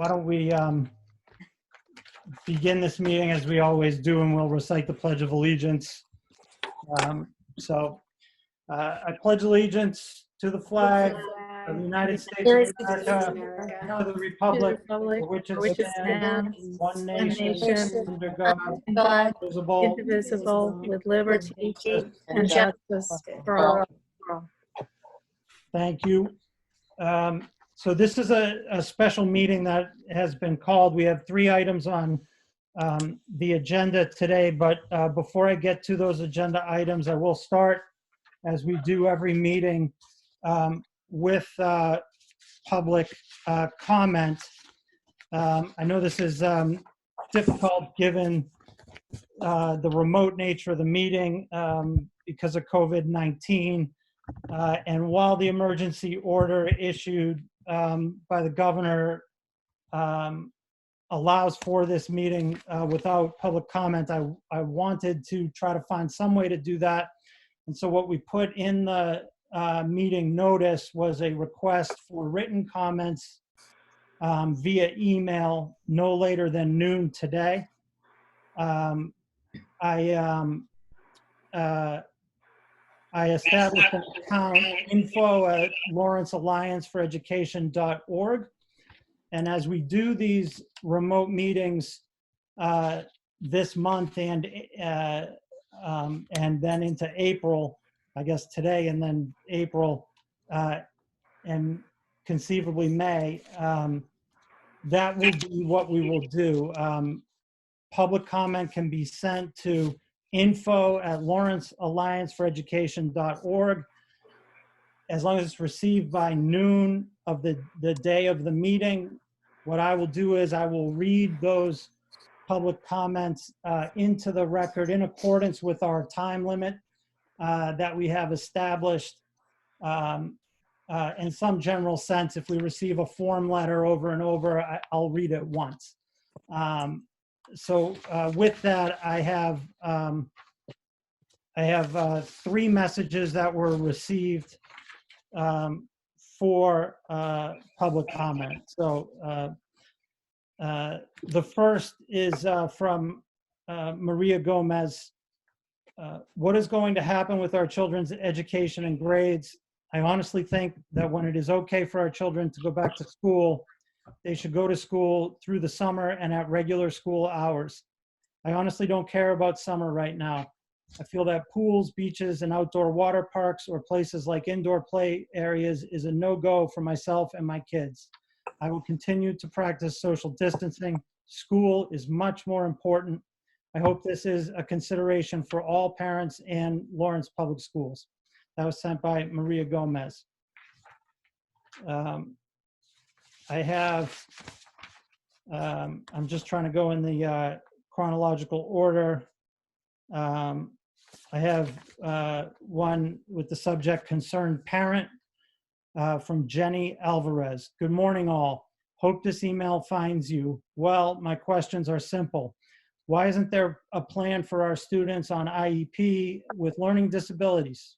Why don't we begin this meeting as we always do, and we'll recite the Pledge of Allegiance. I pledge allegiance to the flag of the United States of America, to the republic for which it stands, one nation, under God, indivisible, with liberty and justice for all. Thank you. So this is a special meeting that has been called. We have 3 items on the agenda today, but before I get to those agenda items, I will start, as we do every meeting, with public comment. I know this is difficult given the remote nature of the meeting because of COVID-19. And while the emergency order issued by the governor allows for this meeting without public comment, I wanted to try to find some way to do that. And so what we put in the meeting notice was a request for written comments via email no later than noon today. I established an account, info@lawrenceallianceforeducation.org. And as we do these remote meetings this month and then into April, I guess today and then April, and conceivably May, that will be what we will do. Public comment can be sent to info@lawrenceallianceforeducation.org. As long as it's received by noon of the day of the meeting, what I will do is I will read those public comments into the record in accordance with our time limit that we have established. In some general sense, if we receive a form letter over and over, I'll read it once. So with that, I have 3 messages that were received for public comment. So the first is from Maria Gomez. What is going to happen with our children's education and grades? I honestly think that when it is okay for our children to go back to school, they should go to school through the summer and at regular school hours. I honestly don't care about summer right now. I feel that pools, beaches, and outdoor water parks or places like indoor play areas is a no-go for myself and my kids. I will continue to practice social distancing. School is much more important. I hope this is a consideration for all parents and Lawrence Public Schools. That was sent by Maria Gomez. I'm just trying to go in the chronological order. I have one with the subject concerned parent from Jenny Alvarez. Good morning, all. Hope this email finds you. Well, my questions are simple. Why isn't there a plan for our students on IEP with learning disabilities?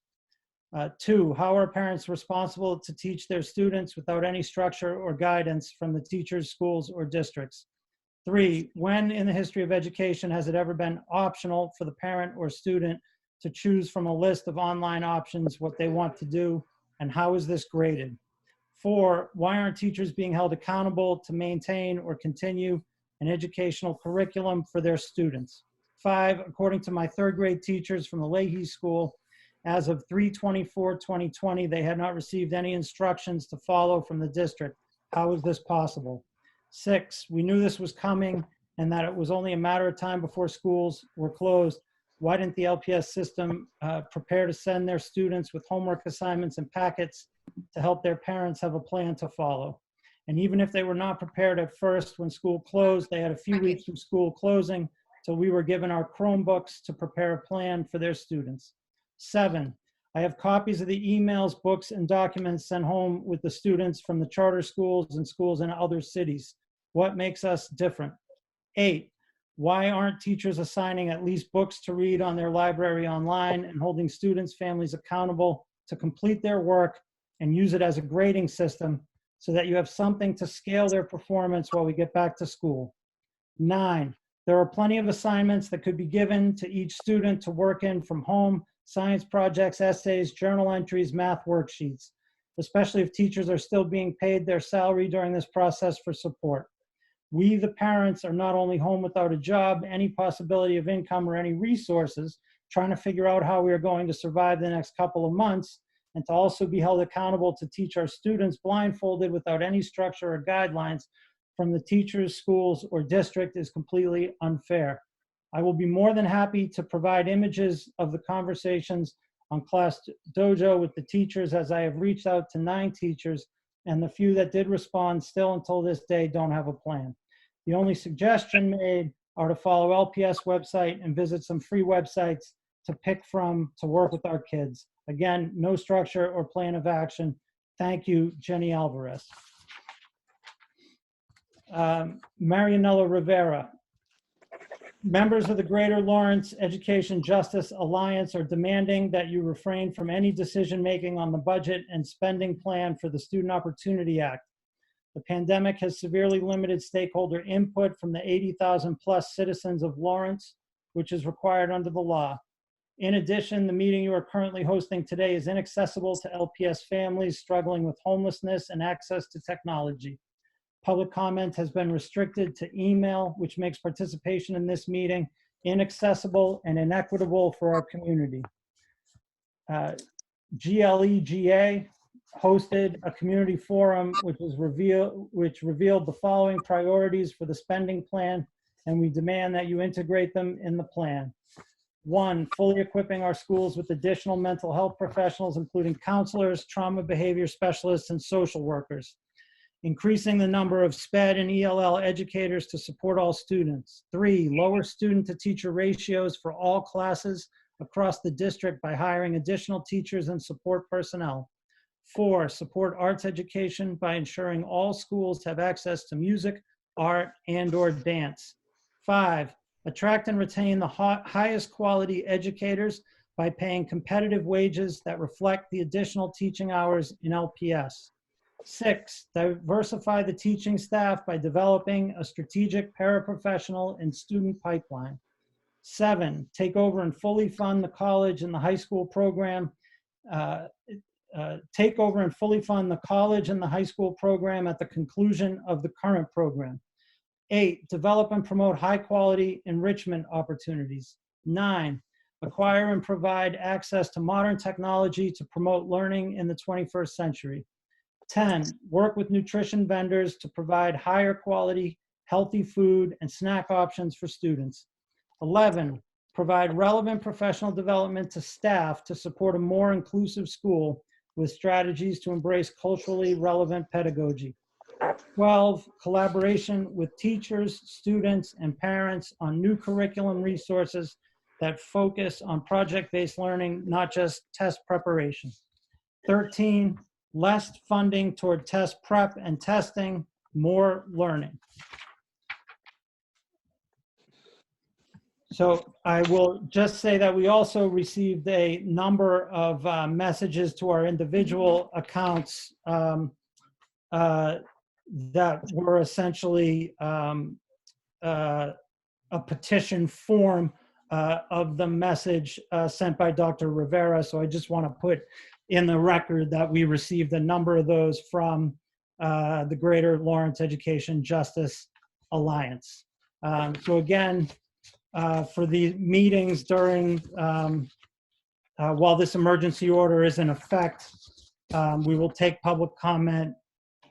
2, how are parents responsible to teach their students without any structure or guidance from the teachers, schools, or districts? 3, when in the history of education has it ever been optional for the parent or student to choose from a list of online options what they want to do, and how is this graded? 4, why aren't teachers being held accountable to maintain or continue an educational curriculum for their students? 5, according to my 3rd grade teachers from the Leahy School, as of 3/24/2020, they had not received any instructions to follow from the district. How is this possible? 6, we knew this was coming and that it was only a matter of time before schools were closed. Why didn't the LPS system prepare to send their students with homework assignments and packets to help their parents have a plan to follow? And even if they were not prepared at first when school closed, they had a few weeks from school closing, so we were given our Chromebooks to prepare a plan for their students. 7, I have copies of the emails, books, and documents sent home with the students from the charter schools and schools in other cities. What makes us different? 8, why aren't teachers assigning at least books to read on their library online and holding students' families accountable to complete their work and use it as a grading system so that you have something to scale their performance while we get back to school. 9, there are plenty of assignments that could be given to each student to work in from home: science projects, essays, journal entries, math worksheets, especially if teachers are still being paid their salary during this process for support. We, the parents, are not only home without a job, any possibility of income, or any resources, trying to figure out how we are going to survive the next couple of months, and to also be held accountable to teach our students blindfolded without any structure or guidelines from the teachers, schools, or district is completely unfair. I will be more than happy to provide images of the conversations on Class Dojo with the teachers, as I have reached out to 9 teachers, and the few that did respond still until this day don't have a plan. The only suggestion made are to follow LPS website and visit some free websites to pick from to work with our kids. Again, no structure or plan of action. Thank you, Jenny Alvarez. Marianella Rivera. Members of the Greater Lawrence Education Justice Alliance are demanding that you refrain from any decision-making on the budget and spending plan for the Student Opportunity Act. The pandemic has severely limited stakeholder input from the 80,000 plus citizens of Lawrence, which is required under the law. In addition, the meeting you are currently hosting today is inaccessible to LPS families struggling with homelessness and access to technology. Public comment has been restricted to email, which makes participation in this meeting inaccessible and inequitable for our community. GLEGA hosted a community forum which revealed the following priorities for the spending plan, and we demand that you integrate them in the plan. 1, fully equipping our schools with additional mental health professionals, including counselors, trauma behavior specialists, and social workers. Increasing the number of SPED and ELL educators to support all students. 3, lower student to teacher ratios for all classes across the district by hiring additional teachers and support personnel. 4, support arts education by ensuring all schools have access to music, art, and/or dance. 5, attract and retain the highest quality educators by paying competitive wages that reflect the additional teaching hours in LPS. 6, diversify the teaching staff by developing a strategic paraprofessional and student pipeline. 7, take over and fully fund the college and the high school program. Take over and fully fund the college and the high school program at the conclusion of the current program. 8, develop and promote high quality enrichment opportunities. 9, acquire and provide access to modern technology to promote learning in the 21st century. 10, work with nutrition vendors to provide higher quality, healthy food and snack options for students. 11, provide relevant professional development to staff to support a more inclusive school with strategies to embrace culturally relevant pedagogy. 12, collaboration with teachers, students, and parents on new curriculum resources that focus on project-based learning, not just test preparation. 13, less funding toward test prep and testing, more learning. So I will just say that we also received a number of messages to our individual accounts that were essentially a petition form of the message sent by Dr. Rivera. So I just want to put in the record that we received a number of those from the Greater Lawrence Education Justice Alliance. So again, for the meetings during, while this emergency order is in effect, we will take public comment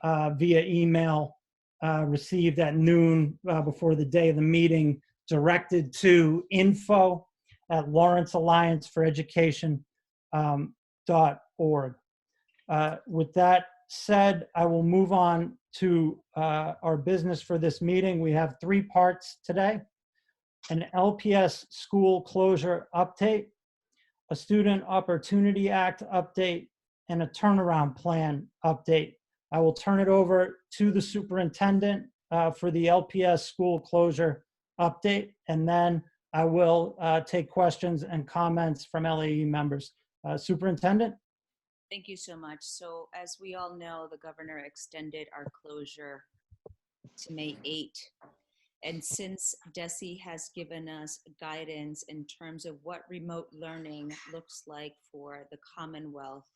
via email received at noon before the day of the meeting, directed to info@lawrenceallianceforeducation.org. With that said, I will move on to our business for this meeting. We have 3 parts today: an LPS school closure update, a Student Opportunity Act update, and a turnaround plan update. I will turn it over to the superintendent for the LPS school closure update, and then I will take questions and comments from LAE members. Superintendent? Thank you so much. So as we all know, the governor extended our closure to May 8. And since DESE has given us guidance in terms of what remote learning looks like for the Commonwealth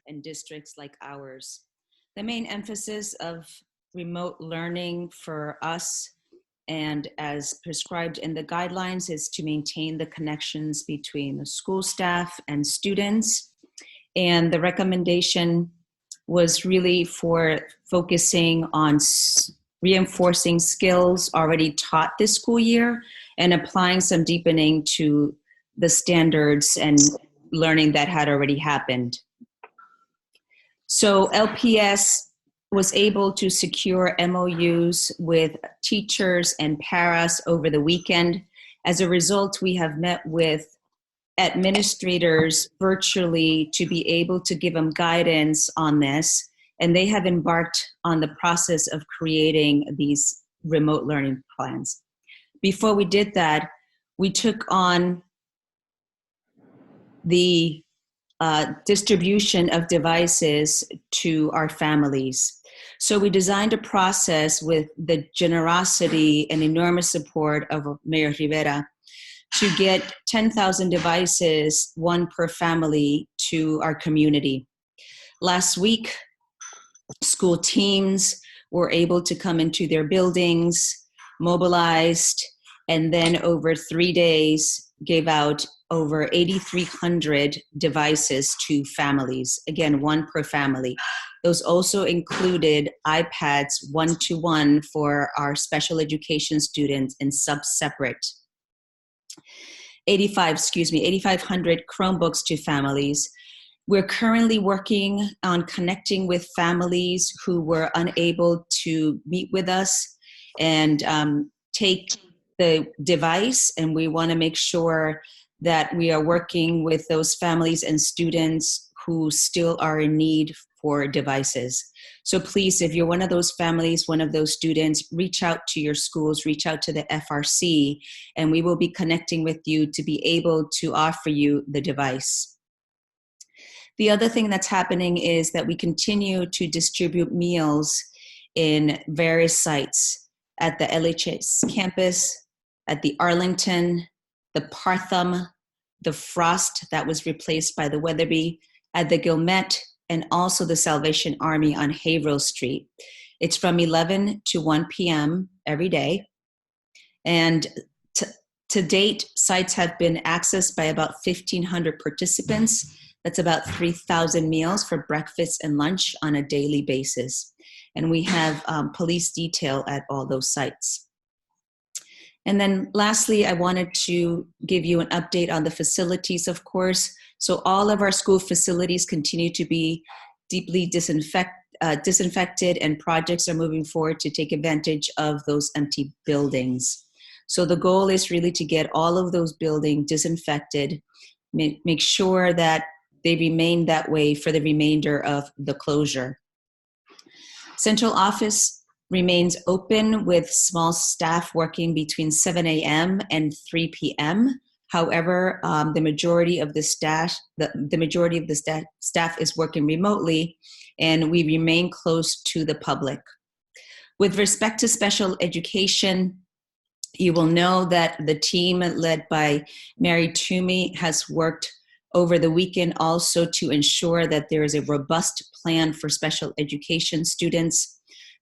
and districts like ours, the main emphasis of remote learning for us and as prescribed in the guidelines is to maintain the connections between the school staff and students. And the recommendation was really for focusing on reinforcing skills already taught this school year and applying some deepening to the standards and learning that had already happened. So LPS was able to secure MOUs with teachers and paras over the weekend. As a result, we have met with administrators virtually to be able to give them guidance on this. And they have embarked on the process of creating these remote learning plans. Before we did that, we took on the distribution of devices to our families. So we designed a process with the generosity and enormous support of Mayor Rivera to get 10,000 devices, one per family, to our community. Last week, school teams were able to come into their buildings, mobilized, and then over 3 days gave out over 8,300 devices to families. Again, one per family. Those also included iPads one-to-one for our special education students and sub-separate. 8,500 Chromebooks to families. We're currently working on connecting with families who were unable to meet with us and take the device, and we want to make sure that we are working with those families and students who still are in need for devices. So please, if you're one of those families, one of those students, reach out to your schools, reach out to the FRC, and we will be connecting with you to be able to offer you the device. The other thing that's happening is that we continue to distribute meals in various sites at the LHS campus, at the Arlington, the Partham, the Frost that was replaced by the Weatherby, at the Gilmet, and also the Salvation Army on Haverhill Street. It's from 11 to 1 p.m. every day. And to date, sites have been accessed by about 1,500 participants. That's about 3,000 meals for breakfast and lunch on a daily basis. And we have police detail at all those sites. And then lastly, I wanted to give you an update on the facilities, of course. So all of our school facilities continue to be deeply disinfected, and projects are moving forward to take advantage of those empty buildings. So the goal is really to get all of those buildings disinfected, make sure that they remain that way for the remainder of the closure. Central office remains open with small staff working between 7 a.m. and 3 p.m. However, the majority of the staff is working remotely, and we remain close to the public. With respect to special education, you will know that the team led by Mary Toomey has worked over the weekend also to ensure that there is a robust plan for special education students.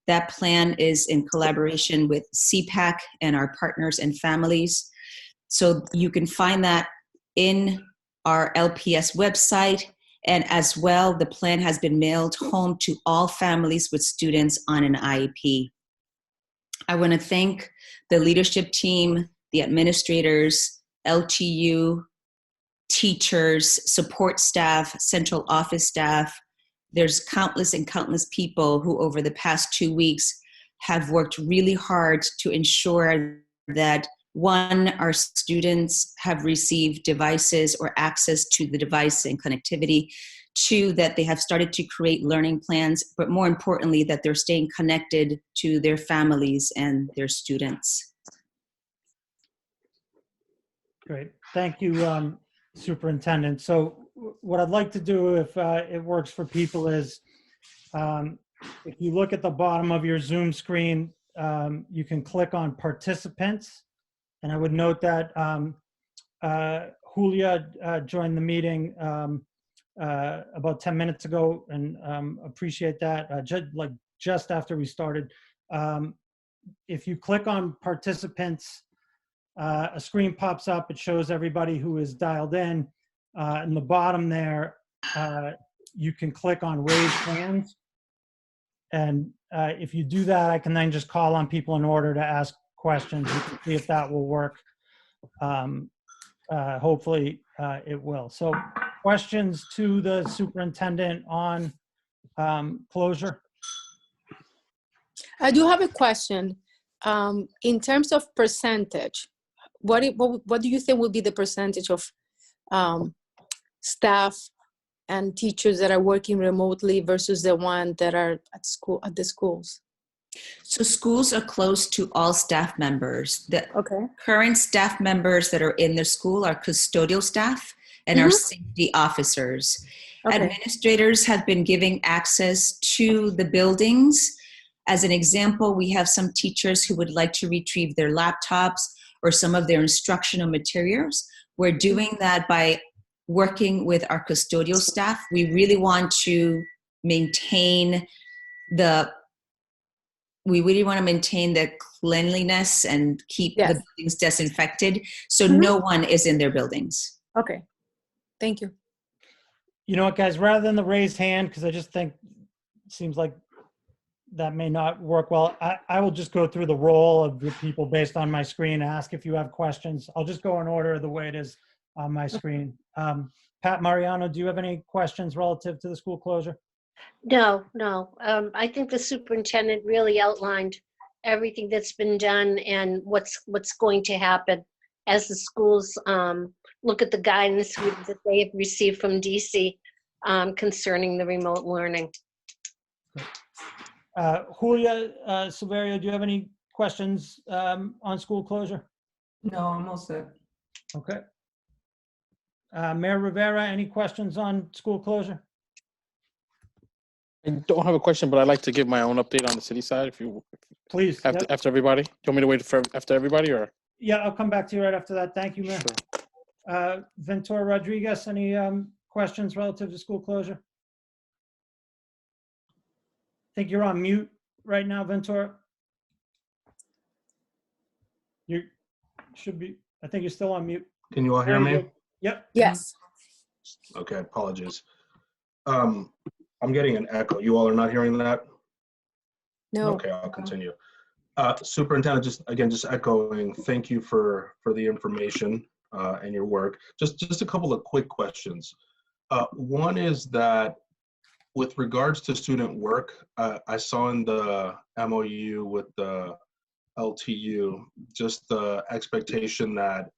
That plan is in collaboration with CPAC and our partners and families. So you can find that in our LPS website, and as well, the plan has been mailed home to all families with students on an IEP. I want to thank the leadership team, the administrators, LTU, teachers, support staff, central office staff. There's countless and countless people who over the past 2 weeks have worked really hard to ensure that, one, our students have received devices or access to the device and connectivity. Two, that they have started to create learning plans, but more importantly, that they're staying connected to their families and their students. Great. Thank you, Superintendent. So what I'd like to do, if it works for people, is if you look at the bottom of your Zoom screen, you can click on participants. And I would note that Julia joined the meeting about 10 minutes ago, and appreciate that, just after we started. If you click on participants, a screen pops up. It shows everybody who is dialed in. In the bottom there, you can click on raise hands. And if you do that, I can then just call on people in order to ask questions. You can see if that will work. Hopefully it will. So questions to the superintendent on closure? I do have a question. In terms of percentage, what do you think will be the percentage of staff and teachers that are working remotely versus the ones that are at the schools? So schools are closed to all staff members. The Okay. current staff members that are in the school are custodial staff and our safety officers. Okay. Administrators have been giving access to the buildings. As an example, we have some teachers who would like to retrieve their laptops or some of their instructional materials. We're doing that by working with our custodial staff. We really want to maintain the cleanliness and keep the buildings disinfected. So no one is in their buildings. Okay. Thank you. You know what, guys, rather than the raised hand, because I just think it seems like that may not work well, I will just go through the roll of the people based on my screen, ask if you have questions. I'll just go in order the way it is on my screen. Pat Mariano, do you have any questions relative to the school closure? No. I think the superintendent really outlined everything that's been done and what's going to happen as the schools look at the guidance that they have received from DC concerning the remote learning. Julia Silverio, do you have any questions on school closure? No, I'm all set. Okay. Mayor Rivera, any questions on school closure? I don't have a question, but I'd like to give my own update on the city side. If you Please. after, Yep. after everybody, do you want me to wait for after everybody, or? Yeah, I'll come back to you right after that. Thank you, Mayor. Sure. Ventura Rodriguez, any questions relative to school closure? I think you're on mute right now, Ventura. You should be, I think you're still on mute. Can you all hear There you me? go. Yep. Yes. Okay, apologies. I'm getting an echo. You all are not hearing that? No. Okay, I'll continue. Superintendent, just echoing, thank you for the information and your work. Just a couple of quick questions. One is that with regards to student work, I saw in the MOU with the LTU, just the expectation that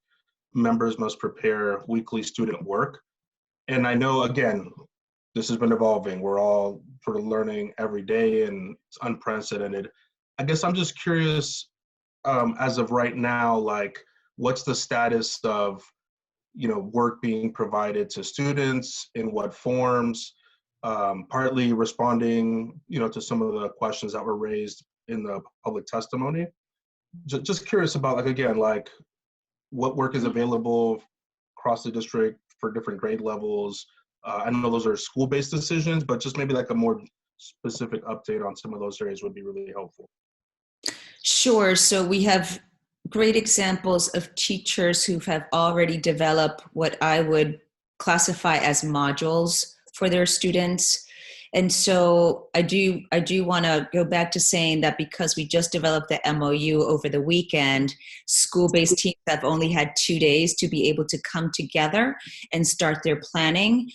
members must prepare weekly student work. And I know, again, this has been evolving. We're all sort of learning every day and it's unprecedented. I guess I'm just curious, as of right now, like what's the status of, work being provided to students, in what forms, partly responding, to some of the questions that were raised in the public testimony. Just curious about, like, again, like what work is available across the district for different grade levels. I know those are school-based decisions, but just maybe like a more specific update on some of those areas would be really helpful. Sure. So we have great examples of teachers who have already developed what I would classify as modules for their students. And so I do want to go back to saying that because we just developed the MOU over the weekend, school-based teams have only had 2 days to be able to come together and start their planning.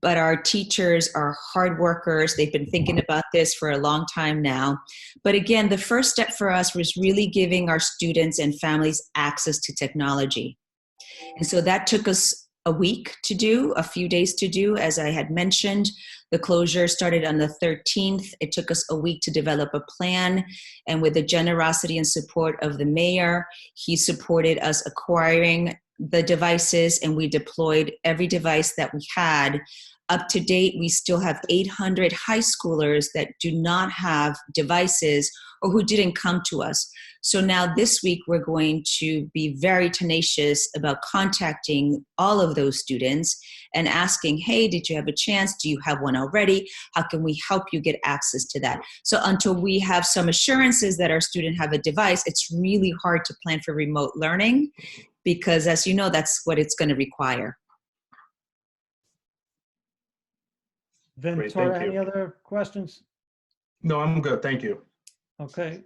But our teachers are hard workers. They've been thinking about this for a long time now. But again, the first step for us was really giving our students and families access to technology. And so that took us a week to do, a few days to do. As I had mentioned, the closure started on the 13th. It took us a week to develop a plan. And with the generosity and support of the mayor, he supported us acquiring the devices and we deployed every device that we had. Up to date, we still have 800 high schoolers that do not have devices or who didn't come to us. So now this week, we're going to be very tenacious about contacting all of those students and asking, hey, did you have a chance? Do you have one already? How can we help you get access to that? So until we have some assurances that our student have a device, it's really hard to plan for remote learning because, as you know, that's what it's going to require. Ventura, thank you. any other questions? No, I'm good. Thank you. Okay.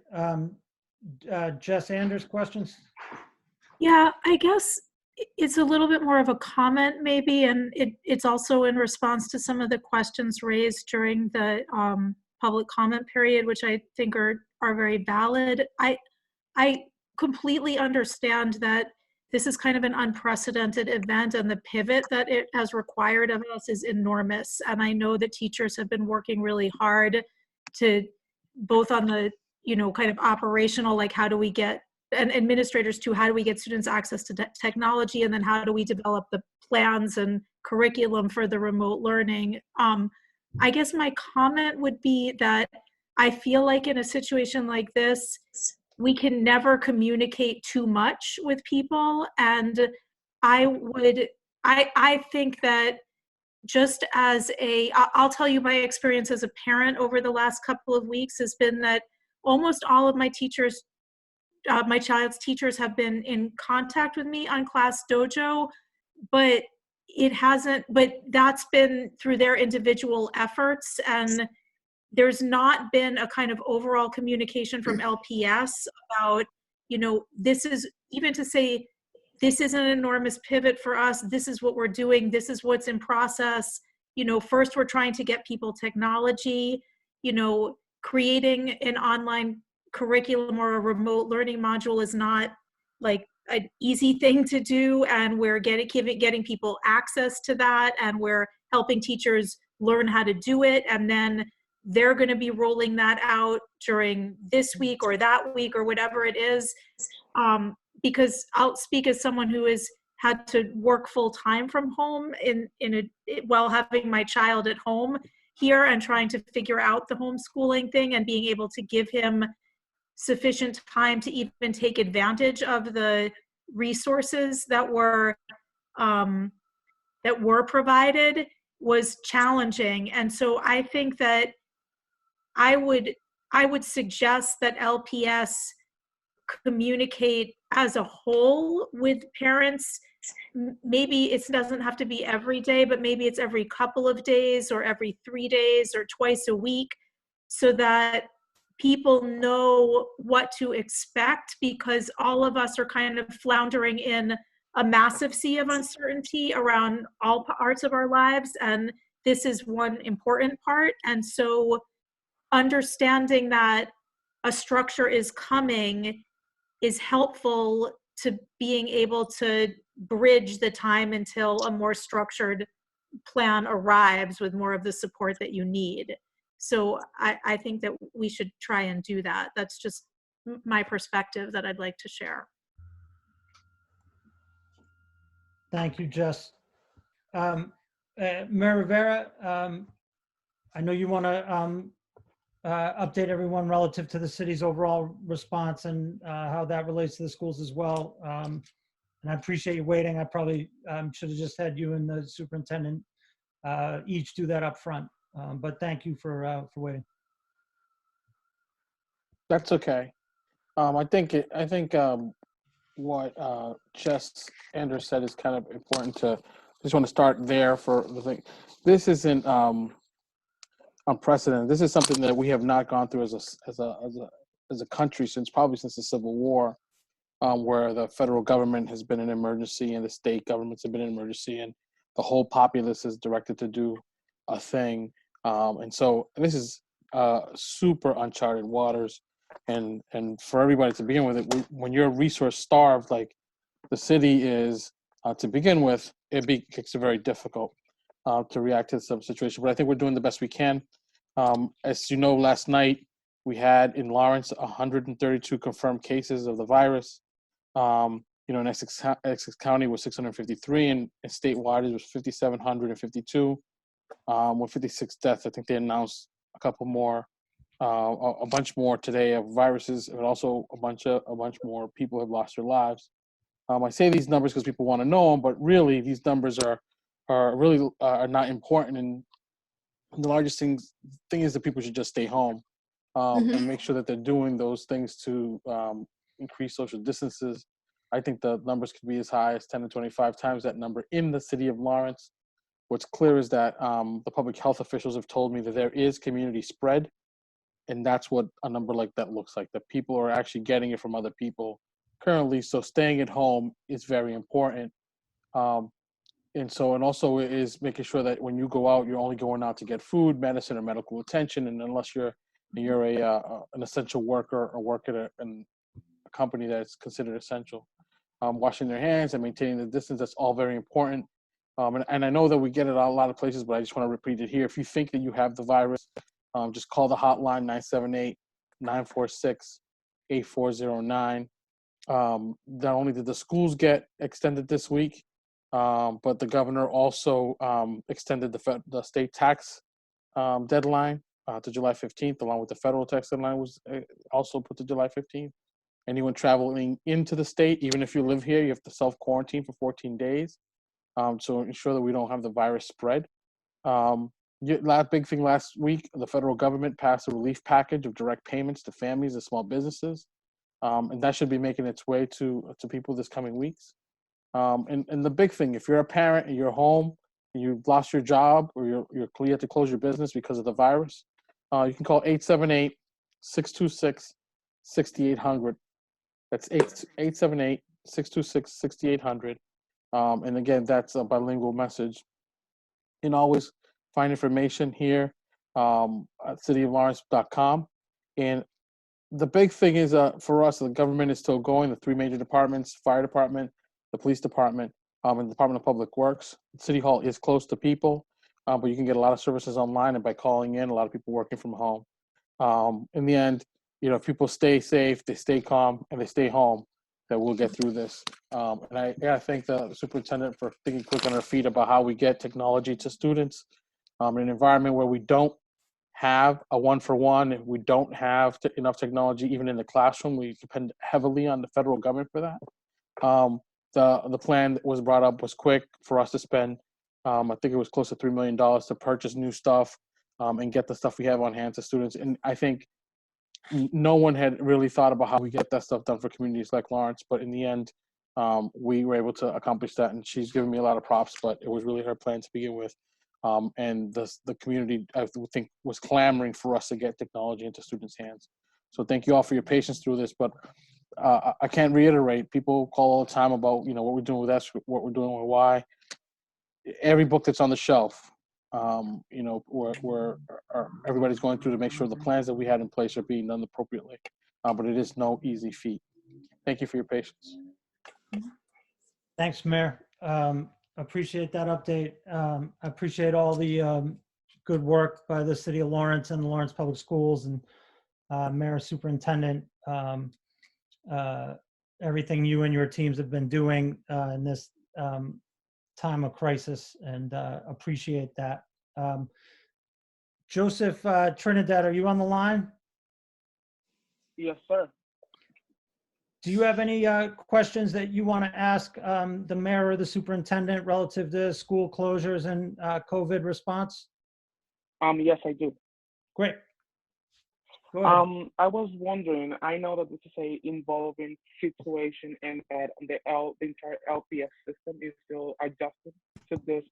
Jess Anders, questions? Yeah, I guess it's a little bit more of a comment maybe, and it's also in response to some of the questions raised during the public comment period, which I think are very valid. I completely understand that this is kind of an unprecedented event, and the pivot that it has required of us is enormous. And I know that teachers have been working really hard to both on the, kind of operational, like how do we get, and administrators too, how do we get students access to technology, and then how do we develop the plans and curriculum for the remote learning. I guess my comment would be that I feel like in a situation like this, we can never communicate too much with people. And I think that just as I'll tell you my experience as a parent over the last couple of weeks has been that almost all of my teachers, my child's teachers have been in contact with me on Class Dojo, but that's been through their individual efforts, and there's not been a kind of overall communication from LPS about, this is, even to say, this is an enormous pivot for us, this is what we're doing, this is what's in process. First we're trying to get people technology, creating an online curriculum or a remote learning module is not like an easy thing to do, and we're getting people access to that, and we're helping teachers learn how to do it, and then they're going to be rolling that out during this week or that week or whatever it is. Because I'll speak as someone who has had to work full time from home while having my child at home here and trying to figure out the homeschooling thing and being able to give him sufficient time to even take advantage of the resources that were provided was challenging. And so I think that I would suggest that LPS communicate as a whole with parents. Maybe it doesn't have to be every day, but maybe it's every couple of days or every 3 days or twice a week, so that people know what to expect, because all of us are kind of floundering in a massive sea of uncertainty around all parts of our lives, and this is one important part. And so understanding that a structure is coming is helpful to being able to bridge the time until a more structured plan arrives with more of the support that you need. So I think that we should try and do that. That's just my perspective that I'd like to share. Thank you, Jess. Mayor Rivera, I know you want to update everyone relative to the city's overall response and how that relates to the schools as well. And I appreciate you waiting. I probably should have just had you and the superintendent each do that up front. But thank you for waiting. That's okay. I think what Jess Anders said is kind of important to. Just want to start there for the thing. This isn't unprecedented. This is something that we have not gone through as a country since the Civil War, where the federal government has been in emergency and the state governments have been in emergency, and the whole populace is directed to do a thing. And so this is super uncharted waters, and for everybody to begin with, when you're resource starved like the city is to begin with, it makes it very difficult to react to some situation. But I think we're doing the best we can. As you know, last night we had in Lawrence 132 confirmed cases of the virus. in Essex County was 653, and statewide it was 5,752, with 56 deaths. I think they announced a couple more, a bunch more today of viruses, and also a bunch more people have lost their lives. I say these numbers because people want to know them, but really these numbers are really not important. And the largest thing is that people should just stay home and make sure that they're doing those things to increase social distances. I think the numbers could be as high as 10 to 25 times that number in the city of Lawrence. What's clear is that the public health officials have told me that there is community spread, and that's what a number like that looks like, that people are actually getting it from other people currently. So staying at home is very important. And also it is making sure that when you go out, you're only going out to get food, medicine, or medical attention. And unless you're an essential worker or work at a company that's considered essential, washing their hands and maintaining the distance, that's all very important. And I know that we get it a lot of places, but I just want to repeat it here. If you think that you have the virus, just call the hotline 978-946-8409. Not only did the schools get extended this week, but the governor also extended the state tax deadline to July 15th, along with the federal tax deadline was also put to July 15th. Anyone traveling into the state, even if you live here, you have to self-quarantine for 14 days. So ensure that we don't have the virus spread. Last big thing last week, the federal government passed a relief package of direct payments to families and small businesses. And that should be making its way to people this coming weeks. And the big thing, if you're a parent and you're home and you've lost your job or you have to close your business because of the virus, you can call 878-626-6800. That's 878-626-6800. And again, that's a bilingual message. And always find information here at cityoflawrence.com. And the big thing is for us, the government is still going. The three major departments, fire department, the police department, and the Department of Public Works. City Hall is close to people, but you can get a lot of services online and by calling in. A lot of people working from home. In the end, if people stay safe, they stay calm, and they stay home, that we'll get through this. And I thank the superintendent for thinking quick on her feet about how we get technology to students in an environment where we don't have a one-for-one, we don't have enough technology even in the classroom. We depend heavily on the federal government for that. The plan that was brought up was quick for us to spend. I think it was close to $3 million to purchase new stuff and get the stuff we have on hand to students. And I think no one had really thought about how we get that stuff done for communities like Lawrence, but in the end, we were able to accomplish that. And she's given me a lot of props, but it was really her plan to begin with. And the community, I think, was clamoring for us to get technology into students' hands. So thank you all for your patience through this. But I can't reiterate. People call all the time about what we're doing with S, what we're doing with Y. Every book that's on the shelf, where everybody's going through to make sure the plans that we had in place are being done appropriately. But it is no easy feat. Thank you for your patience. Thanks, Mayor. Appreciate that update. I appreciate all the good work by the City of Lawrence and the Lawrence Public Schools and Mayor, Superintendent, everything you and your teams have been doing in this time of crisis, and appreciate that. Joseph Trinidad, are you on the line? Yes, sir. Do you have any questions that you want to ask the mayor or the superintendent relative to school closures and COVID response? Yes, I do. Great. Go ahead. I was wondering, I know that this is a evolving situation and that the entire LPS system is still adjusted to this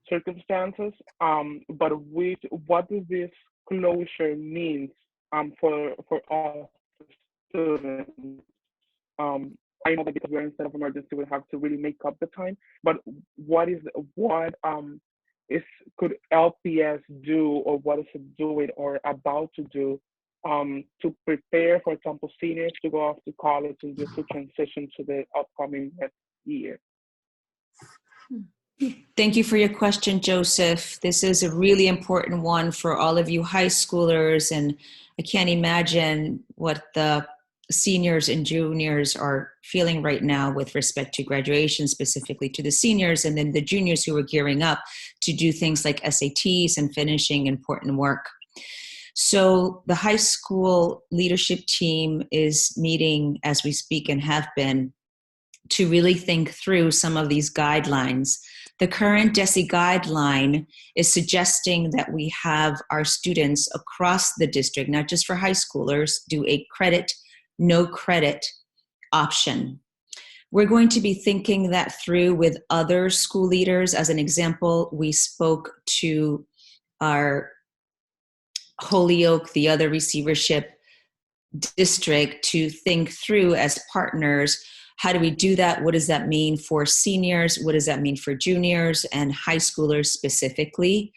circumstances. But what does this closure mean for all students? I know that because we're in state of emergency, we have to really make up the time. But could LPS do, or what is it doing or about to do to prepare, for example, seniors to go off to college and just to transition to the upcoming next year? Thank you for your question, Joseph. This is a really important one for all of you high schoolers, and I can't imagine what the seniors and juniors are feeling right now with respect to graduation, specifically to the seniors, and then the juniors who are gearing up to do things like SATs and finishing important work. So the high school leadership team is meeting as we speak and have been to really think through some of these guidelines. The current DESE guideline is suggesting that we have our students across the district, not just for high schoolers, do a credit, no credit option. We're going to be thinking that through with other school leaders. As an example, we spoke to our Holyoke, the other receivership district, to think through as partners, how do we do that? What does that mean for seniors? What does that mean for juniors and high schoolers specifically?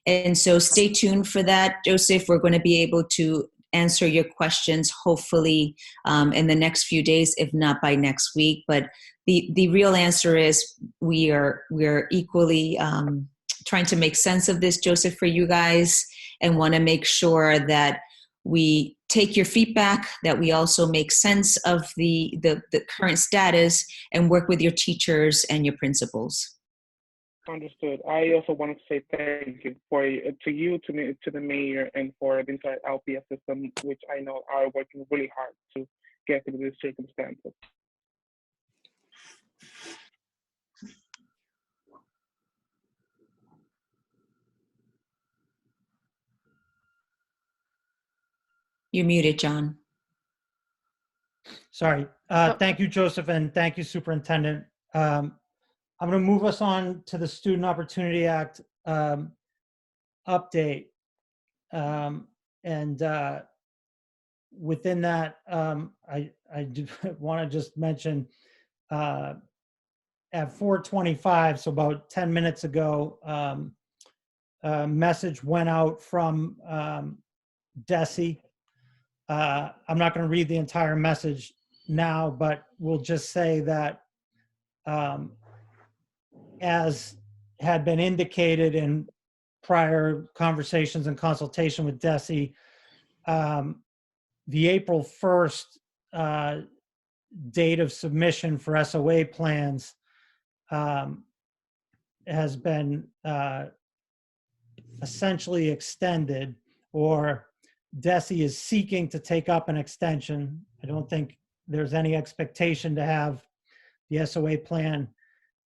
And so stay tuned for that, Joseph. We're going to be able to answer your questions hopefully in the next few days, if not by next week. But the real answer is we're equally trying to make sense of this, Joseph, for you guys, and want to make sure that we take your feedback, that we also make sense of the current status and work with your teachers and your principals. Understood. I also want to say thank you to you, to me, to the mayor, and for the entire LPS system, which I know are working really hard to get through these circumstances. You're muted, John. Sorry. Thank you, Joseph, and thank you, Superintendent. I'm going to move us on to the Student Opportunity Act update. Within that, I do want to just mention at 4:25, so about 10 minutes ago, a message went out from DESE. I'm not going to read the entire message now, but we'll just say that as had been indicated in prior conversations and consultation with DESE, the April 1st date of submission for SOA plans has been essentially extended, or DESE is seeking to take up an extension. I don't think there's any expectation to have the SOA plan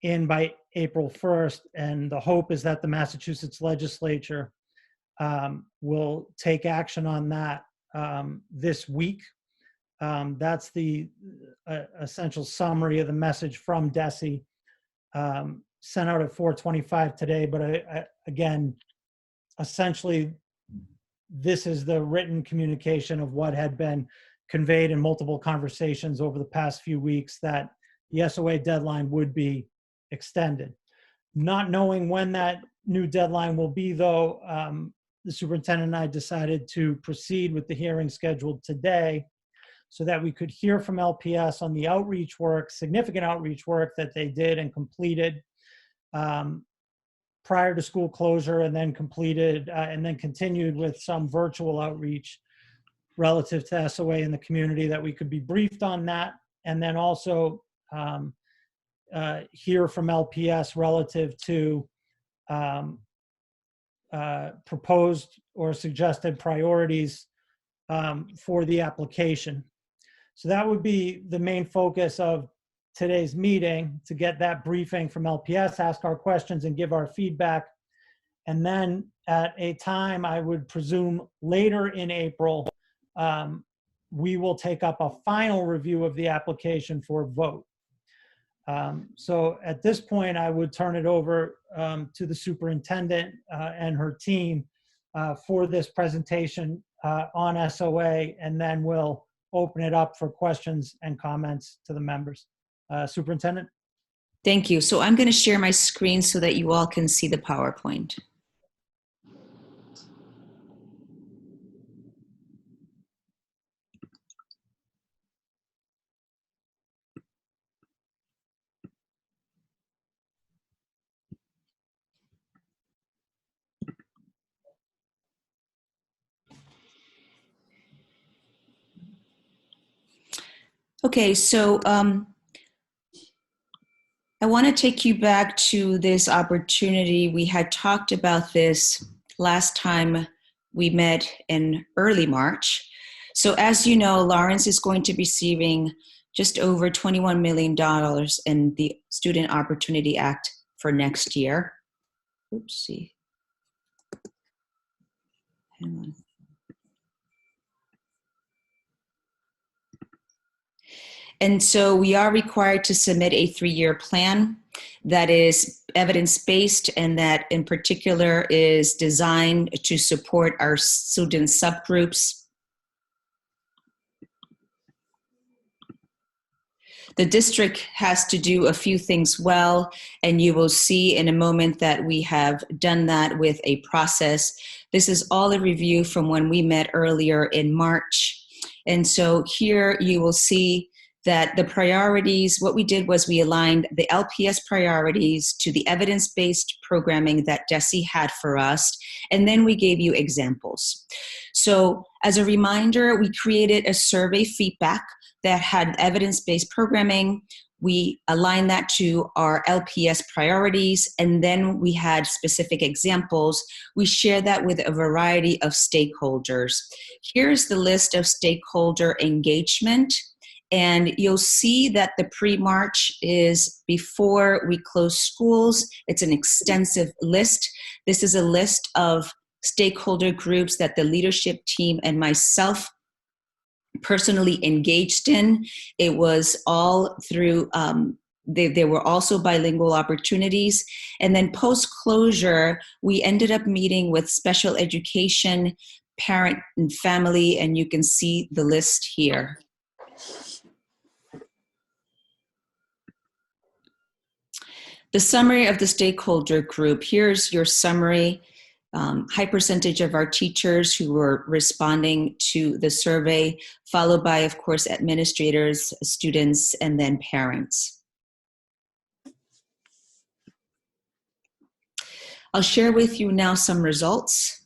in by April 1st, and the hope is that the Massachusetts legislature will take action on that this week. That's the essential summary of the message from DESE, sent out at 4:25 today. But again, essentially, this is the written communication of what had been conveyed in multiple conversations over the past few weeks, that the SOA deadline would be extended. Not knowing when that new deadline will be, though, the superintendent and I decided to proceed with the hearing scheduled today so that we could hear from LPS on the outreach work, significant outreach work that they did and completed prior to school closure, and then completed and then continued with some virtual outreach relative to SOA in the community, that we could be briefed on that, and then also hear from LPS relative to proposed or suggested priorities for the application. So that would be the main focus of today's meeting, to get that briefing from LPS, ask our questions and give our feedback. And then at a time, I would presume later in April, we will take up a final review of the application for vote. So at this point, I would turn it over to the superintendent and her team for this presentation on SOA, and then we'll open it up for questions and comments to the members. Superintendent? Thank you. So I'm going to share my screen so that you all can see the PowerPoint. Okay, so I want to take you back to this opportunity. We had talked about this last time we met in early March. So as you know, Lawrence is going to be receiving just over $21 million in the Student Opportunity Act for next year. Oopsie. Hang on. And so we are required to submit a 3-year plan that is evidence-based and that in particular is designed to support our student subgroups. The district has to do a few things well, and you will see in a moment that we have done that with a process. This is all a review from when we met earlier in March. And so here you will see that the priorities, what we did was we aligned the LPS priorities to the evidence-based programming that DESE had for us, and then we gave you examples. So as a reminder, we created a survey feedback that had evidence-based programming. We aligned that to our LPS priorities, and then we had specific examples. We shared that with a variety of stakeholders. Here's the list of stakeholder engagement. And you'll see that the pre-March is before we close schools. It's an extensive list. This is a list of stakeholder groups that the leadership team and myself personally engaged in. It was all through, there were also bilingual opportunities. And then post-closure, we ended up meeting with special education, parent and family, and you can see the list here. The summary of the stakeholder group. Here's your summary. High percentage of our teachers who were responding to the survey, followed by, of course, administrators, students, and then parents. I'll share with you now some results.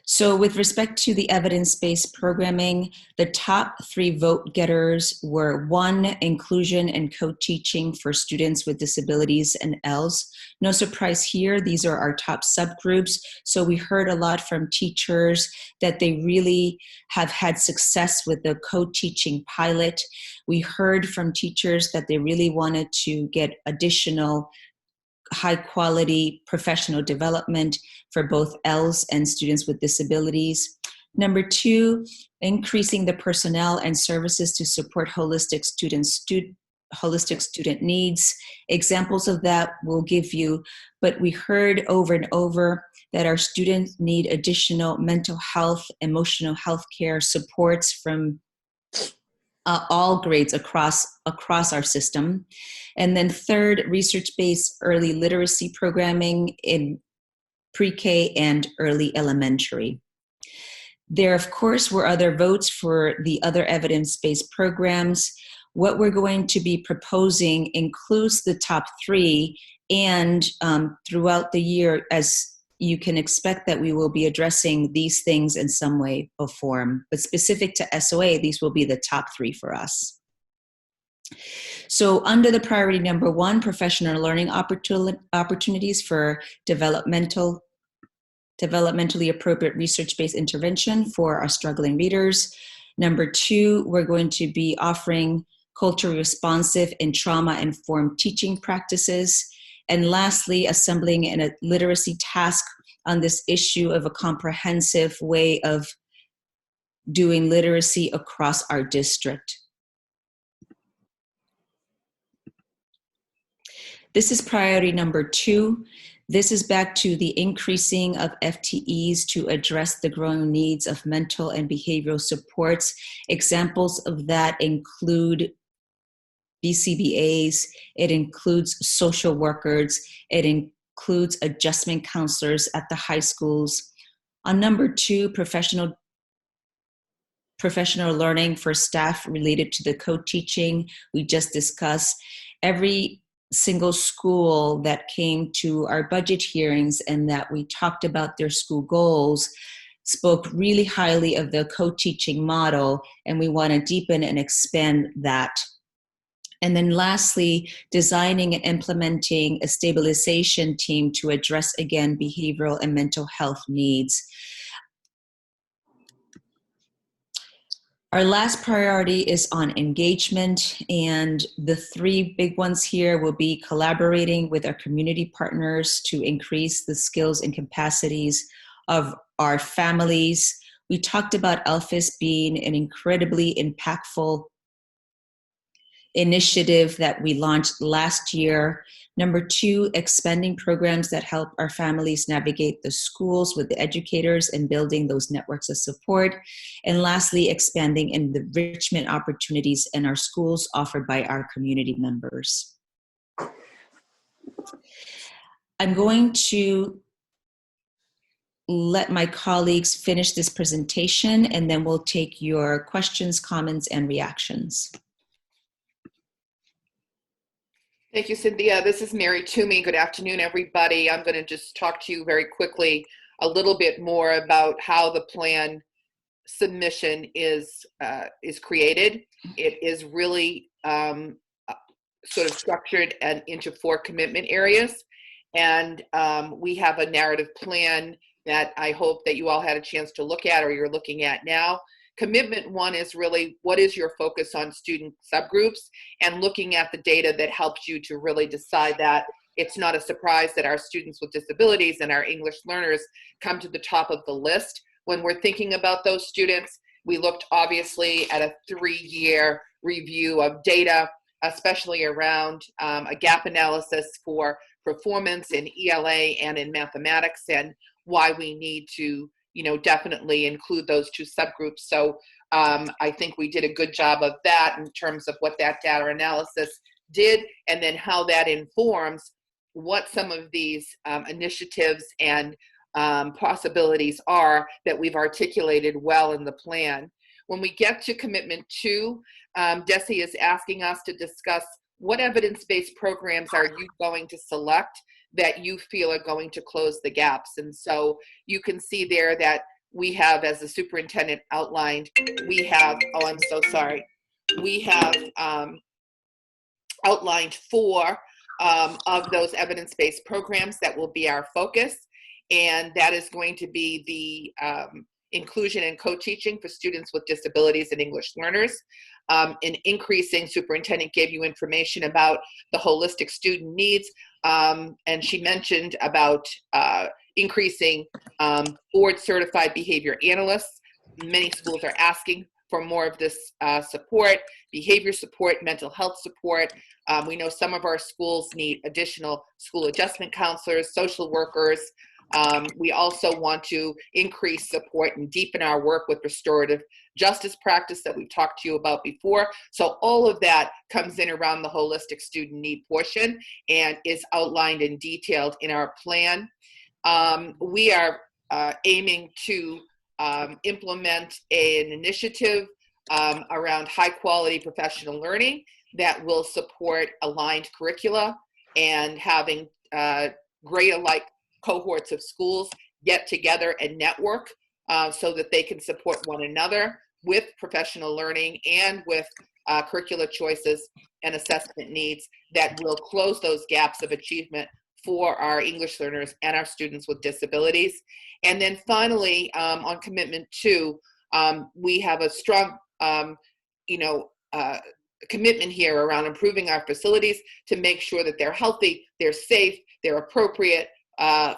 So with respect to the evidence-based programming, the top 3 vote getters were 1, inclusion and co-teaching for students with disabilities and ELs. No surprise here, these are our top subgroups. So we heard a lot from teachers that they really have had success with the co-teaching pilot. We heard from teachers that they really wanted to get additional high quality professional development for both ELs and students with disabilities. Number 2, increasing the personnel and services to support holistic student needs. Examples of that we'll give you, but we heard over and over that our students need additional mental health, emotional health care supports from all grades across our system. And then 3rd, research-based early literacy programming in pre-K and early elementary. There, of course, were other votes for the other evidence-based programs. What we're going to be proposing includes the top 3, and throughout the year, as you can expect, that we will be addressing these things in some way or form. But specific to SOA, these will be the top 3 for us. So under the priority number 1, professional learning opportunities for developmentally appropriate research-based intervention for our struggling readers. Number 2, we're going to be offering culturally responsive and trauma-informed teaching practices. And lastly, assembling a literacy task on this issue of a comprehensive way of doing literacy across our district. This is priority number 2. This is back to the increasing of FTEs to address the growing needs of mental and behavioral supports. Examples of that include BCBAs, it includes social workers, it includes adjustment counselors at the high schools. On number 2, professional learning for staff related to the co-teaching we just discussed. Every single school that came to our budget hearings and that we talked about their school goals spoke really highly of the co-teaching model, and we want to deepen and expand that. And then lastly, designing and implementing a stabilization team to address, again, behavioral and mental health needs. Our last priority is on engagement, and the three big ones here will be collaborating with our community partners to increase the skills and capacities of our families. We talked about LFIS being an incredibly impactful initiative that we launched last year. Number two, expanding programs that help our families navigate the schools with the educators and building those networks of support. And lastly, expanding in the enrichment opportunities in our schools offered by our community members. I'm going to let my colleagues finish this presentation, and then we'll take your questions, comments, and reactions. Thank you, Cynthia. This is Mary Toomey. Good afternoon, everybody. I'm going to just talk to you very quickly a little bit more about how the plan submission is created. It is really sort of structured and into 4 commitment areas. And we have a narrative plan that I hope that you all had a chance to look at or you're looking at now. Commitment 1 is really, what is your focus on student subgroups, and looking at the data that helps you to really decide that. It's not a surprise that our students with disabilities and our English learners come to the top of the list. When we're thinking about those students, we looked obviously at a 3-year review of data, especially around a gap analysis for performance in ELA and in mathematics, and why we need to definitely include those 2 subgroups. So I think we did a good job of that in terms of what that data analysis did, and then how that informs what some of these initiatives and possibilities are that we've articulated well in the plan. When we get to commitment 2, Desi is asking us to discuss what evidence-based programs are you going to select that you feel are going to close the gaps. And so you can see there that we have, as the superintendent outlined, we have, oh, I'm so sorry. We have outlined 4 of those evidence-based programs that will be our focus. And that is going to be the inclusion and co-teaching for students with disabilities and English learners. In increasing, superintendent gave you information about the holistic student needs, and she mentioned about increasing board certified behavior analysts. Many schools are asking for more of this support, behavior support, mental health support. We know some of our schools need additional school adjustment counselors, social workers. We also want to increase support and deepen our work with restorative justice practice that we've talked to you about before. So all of that comes in around the holistic student need portion and is outlined and detailed in our plan. We are aiming to implement an initiative around high quality professional learning that will support aligned curricula and having grade alike cohorts of schools get together and network so that they can support one another with professional learning and with curricula choices and assessment needs that will close those gaps of achievement for our English learners and our students with disabilities. And then finally, on commitment 2, we have a strong commitment here around improving our facilities to make sure that they're healthy, they're safe, they're appropriate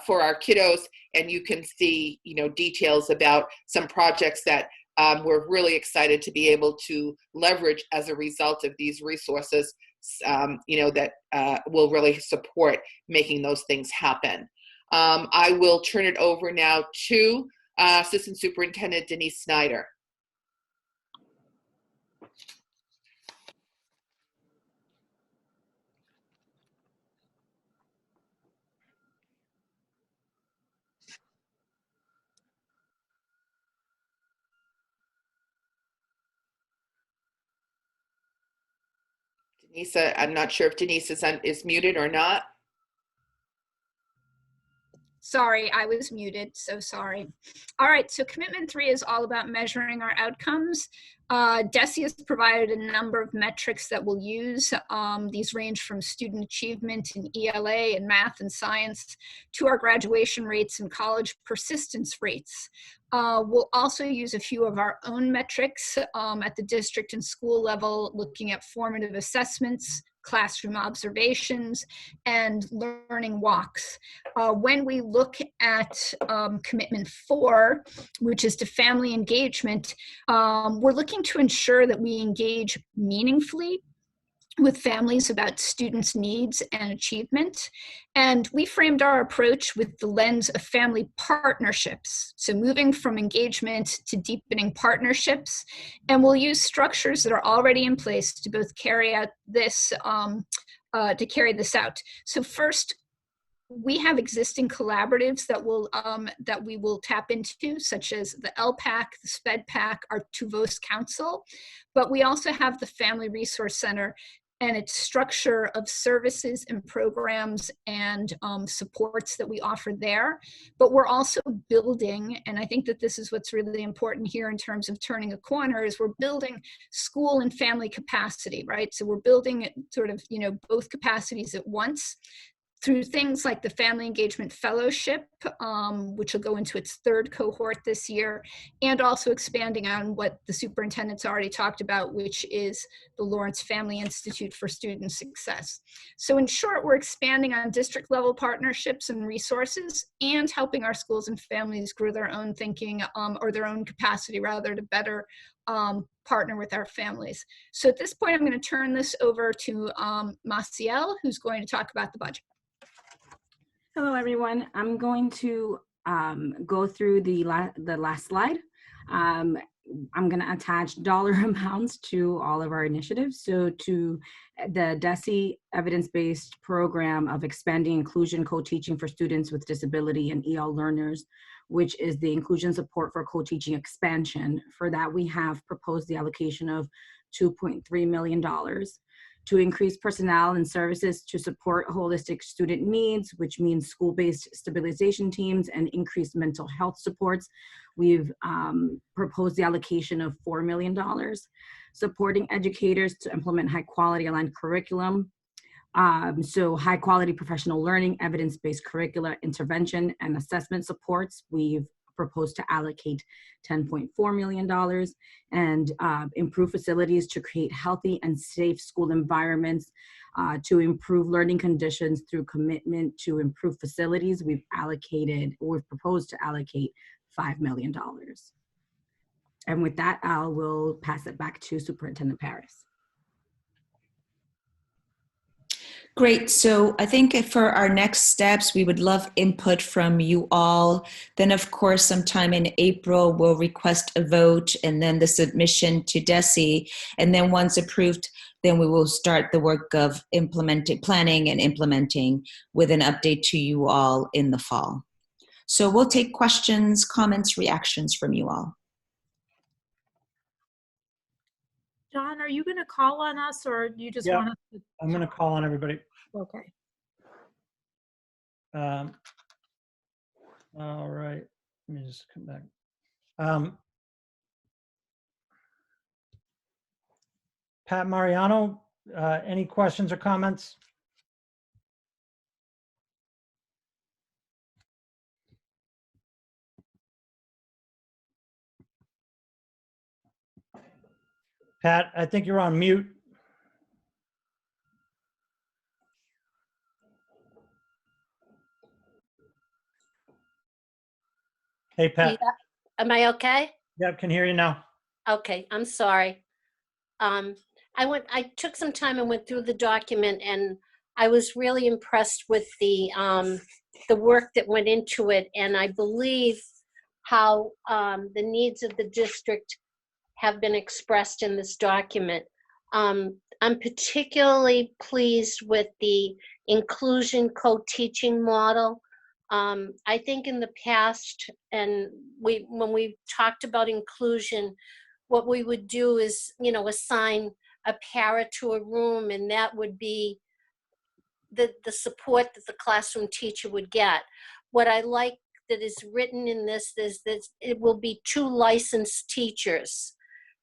for our kiddos. And you can see, details about some projects that we're really excited to be able to leverage as a result of these resources, that will really support making those things happen. I will turn it over now to Assistant Superintendent Denise Snyder. Denise, I'm not sure if Denise is muted or not. Sorry, I was muted, so sorry. All right, so commitment 3 is all about measuring our outcomes. DESE has provided a number of metrics that we'll use. These range from student achievement in ELA and math and science to our graduation rates and college persistence rates. We'll also use a few of our own metrics at the district and school level, looking at formative assessments, classroom observations, and learning walks. When we look at commitment 4, which is to family engagement, we're looking to ensure that we engage meaningfully with families about students' needs and achievement. And we framed our approach with the lens of family partnerships. So moving from engagement to deepening partnerships. And we'll use structures that are already in place to both carry out this, out. So first, we have existing collaboratives that we will tap into, such as the LPAC, the SPEDPAC, our Tuvos Council, but we also have the Family Resource Center and its structure of services and programs and supports that we offer there. But we're also building, and I think that this is what's really important here in terms of turning a corner, is we're building school and family capacity, right? So we're building sort of, both capacities at once, through things like the Family Engagement Fellowship, which will go into its 3rd cohort this year, and also expanding on what the superintendent's already talked about, which is the Lawrence Family Institute for Student Success. So in short, we're expanding on district level partnerships and resources and helping our schools and families grow their own thinking, or their own capacity rather, to better partner with our families. So at this point, I'm going to turn this over to Maciel, who's going to talk about the budget. Hello, everyone. I'm going to go through the last slide. I'm going to attach dollar amounts to all of our initiatives. So to the DESE evidence-based program of expanding inclusion co-teaching for students with disability and EL learners, which is the inclusion support for co-teaching expansion. For that, we have proposed the allocation of $2.3 million. To increase personnel and services to support holistic student needs, which means school-based stabilization teams and increased mental health supports. We've proposed the allocation of $4 million. Supporting educators to implement high-quality aligned curriculum. So high-quality professional learning, evidence-based curricular intervention and assessment supports. We've proposed to allocate $10.4 million, and improve facilities to create healthy and safe school environments, to improve learning conditions through commitment to improve facilities. We've proposed to allocate $5 million. And with that, I will pass it back to Superintendent Paris. Great. So I think for our next steps, we would love input from you all. Then, of course, sometime in April, we'll request a vote and then the submission to DESE. And then once approved, then we will start the work of planning and implementing with an update to you all in the fall. So we'll take questions, comments, reactions from you all. John, are you going to call on us, or you just want us to? I'm going to call on everybody. Okay. All right. Let me just come back. Pat Mariano, any questions or comments? Pat, I think you're on mute. Hey, Pat. Yeah. Am I okay? Yep, can hear you now. Okay, I'm sorry. I took some time and went through the document, and I was really impressed with the work that went into it, and I believe how the needs of the district have been expressed in this document. I'm particularly pleased with the inclusion co-teaching model. I think in the past, and when we talked about inclusion, what we would do is, assign a para to a room, and that would be the support that the classroom teacher would get. what I like that is written in this is that it will be 2 licensed teachers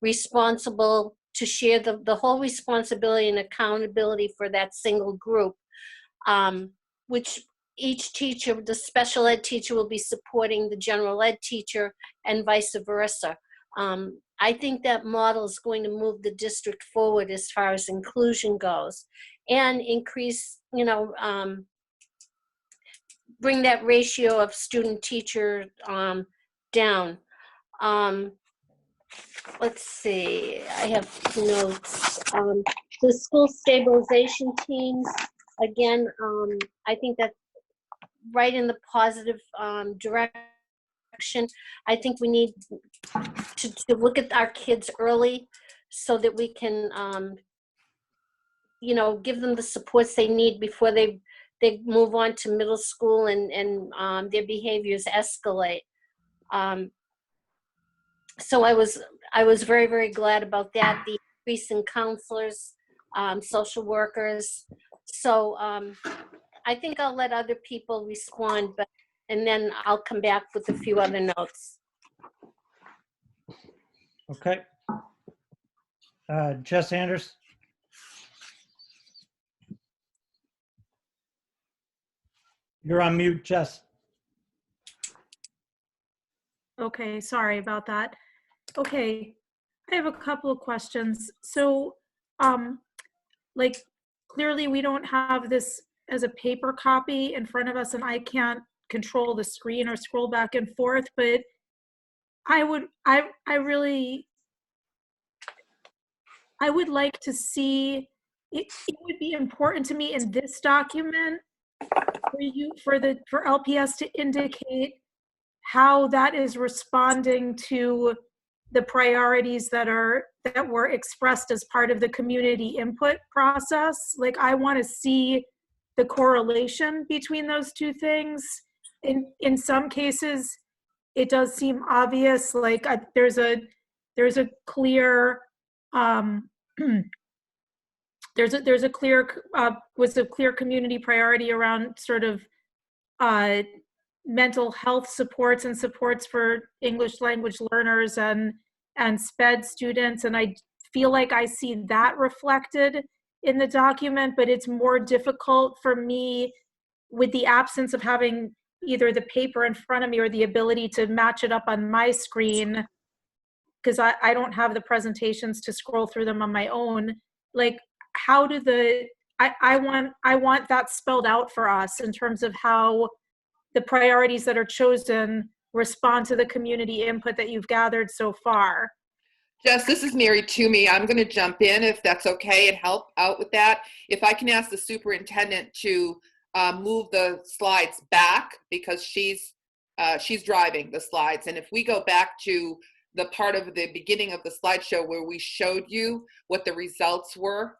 responsible to share the whole responsibility and accountability for that single group, which each teacher, the special ed teacher, will be supporting the general ed teacher and vice versa. I think that model is going to move the district forward as far as inclusion goes, and increase, bring that ratio of student teacher down. Let's see, I have notes. The school stabilization teams, again, I think that's right in the positive direction. I think we need to look at our kids early so that we can, give them the supports they need before they move on to middle school and their behaviors escalate. So I was very, very glad about that. The increase in counselors, social workers. So I think I'll let other people respond, and then I'll come back with a few other notes. Okay. Jess Anders. You're on mute, Jess. Okay, sorry about that. Okay, I have a couple of questions. So, like, clearly we don't have this as a paper copy in front of us, and I can't control the screen or scroll back and forth, but I would like to see, it would be important to me in this document for LPS to indicate how that is responding to the priorities that were expressed as part of the community input process. Like, I want to see the correlation between those two things. In some cases, it does seem obvious. Like, there's a clear there's a clear community priority around sort of mental health supports and supports for English language learners and SPED students. And I feel like I see that reflected in the document, but it's more difficult for me with the absence of having either the paper in front of me or the ability to match it up on my screen, because I don't have the presentations to scroll through them on my own. Like, how do I want that spelled out for us in terms of how the priorities that are chosen respond to the community input that you've gathered so far. Jess, this is Mary Toomey. I'm going to jump in if that's okay and help out with that. If I can ask the superintendent to move the slides back, because she's driving the slides. And if we go back to the part of the beginning of the slideshow where we showed you what the results were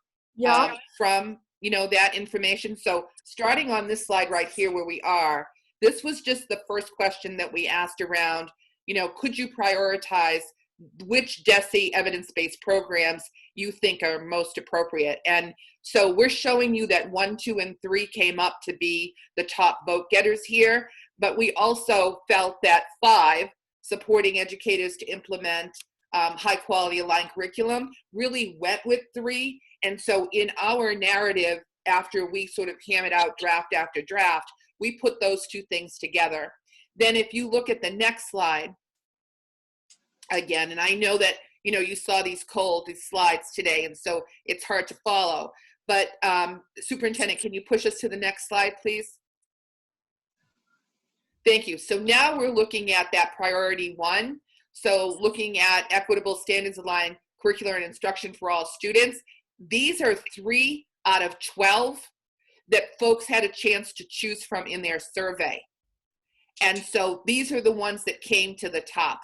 from, that information. So starting on this slide right here where we are, this was just the first question that we asked around, could you prioritize which DESE evidence-based programs you think are most appropriate? And so we're showing you that 1, 2, and 3 came up to be the top vote getters here, but we also felt that 5, supporting educators to implement high-quality aligned curriculum, really went with 3. And so in our narrative, after we sort of hammered out draft after draft, we put those 2 things together. Then if you look at the next slide, again, and I know that, you saw these slides today, and so it's hard to follow. But Superintendent, can you push us to the next slide, please? Thank you. So now we're looking at that priority 1. So looking at equitable standards aligned curricular and instruction for all students. These are 3 out of 12 that folks had a chance to choose from in their survey. And so these are the ones that came to the top.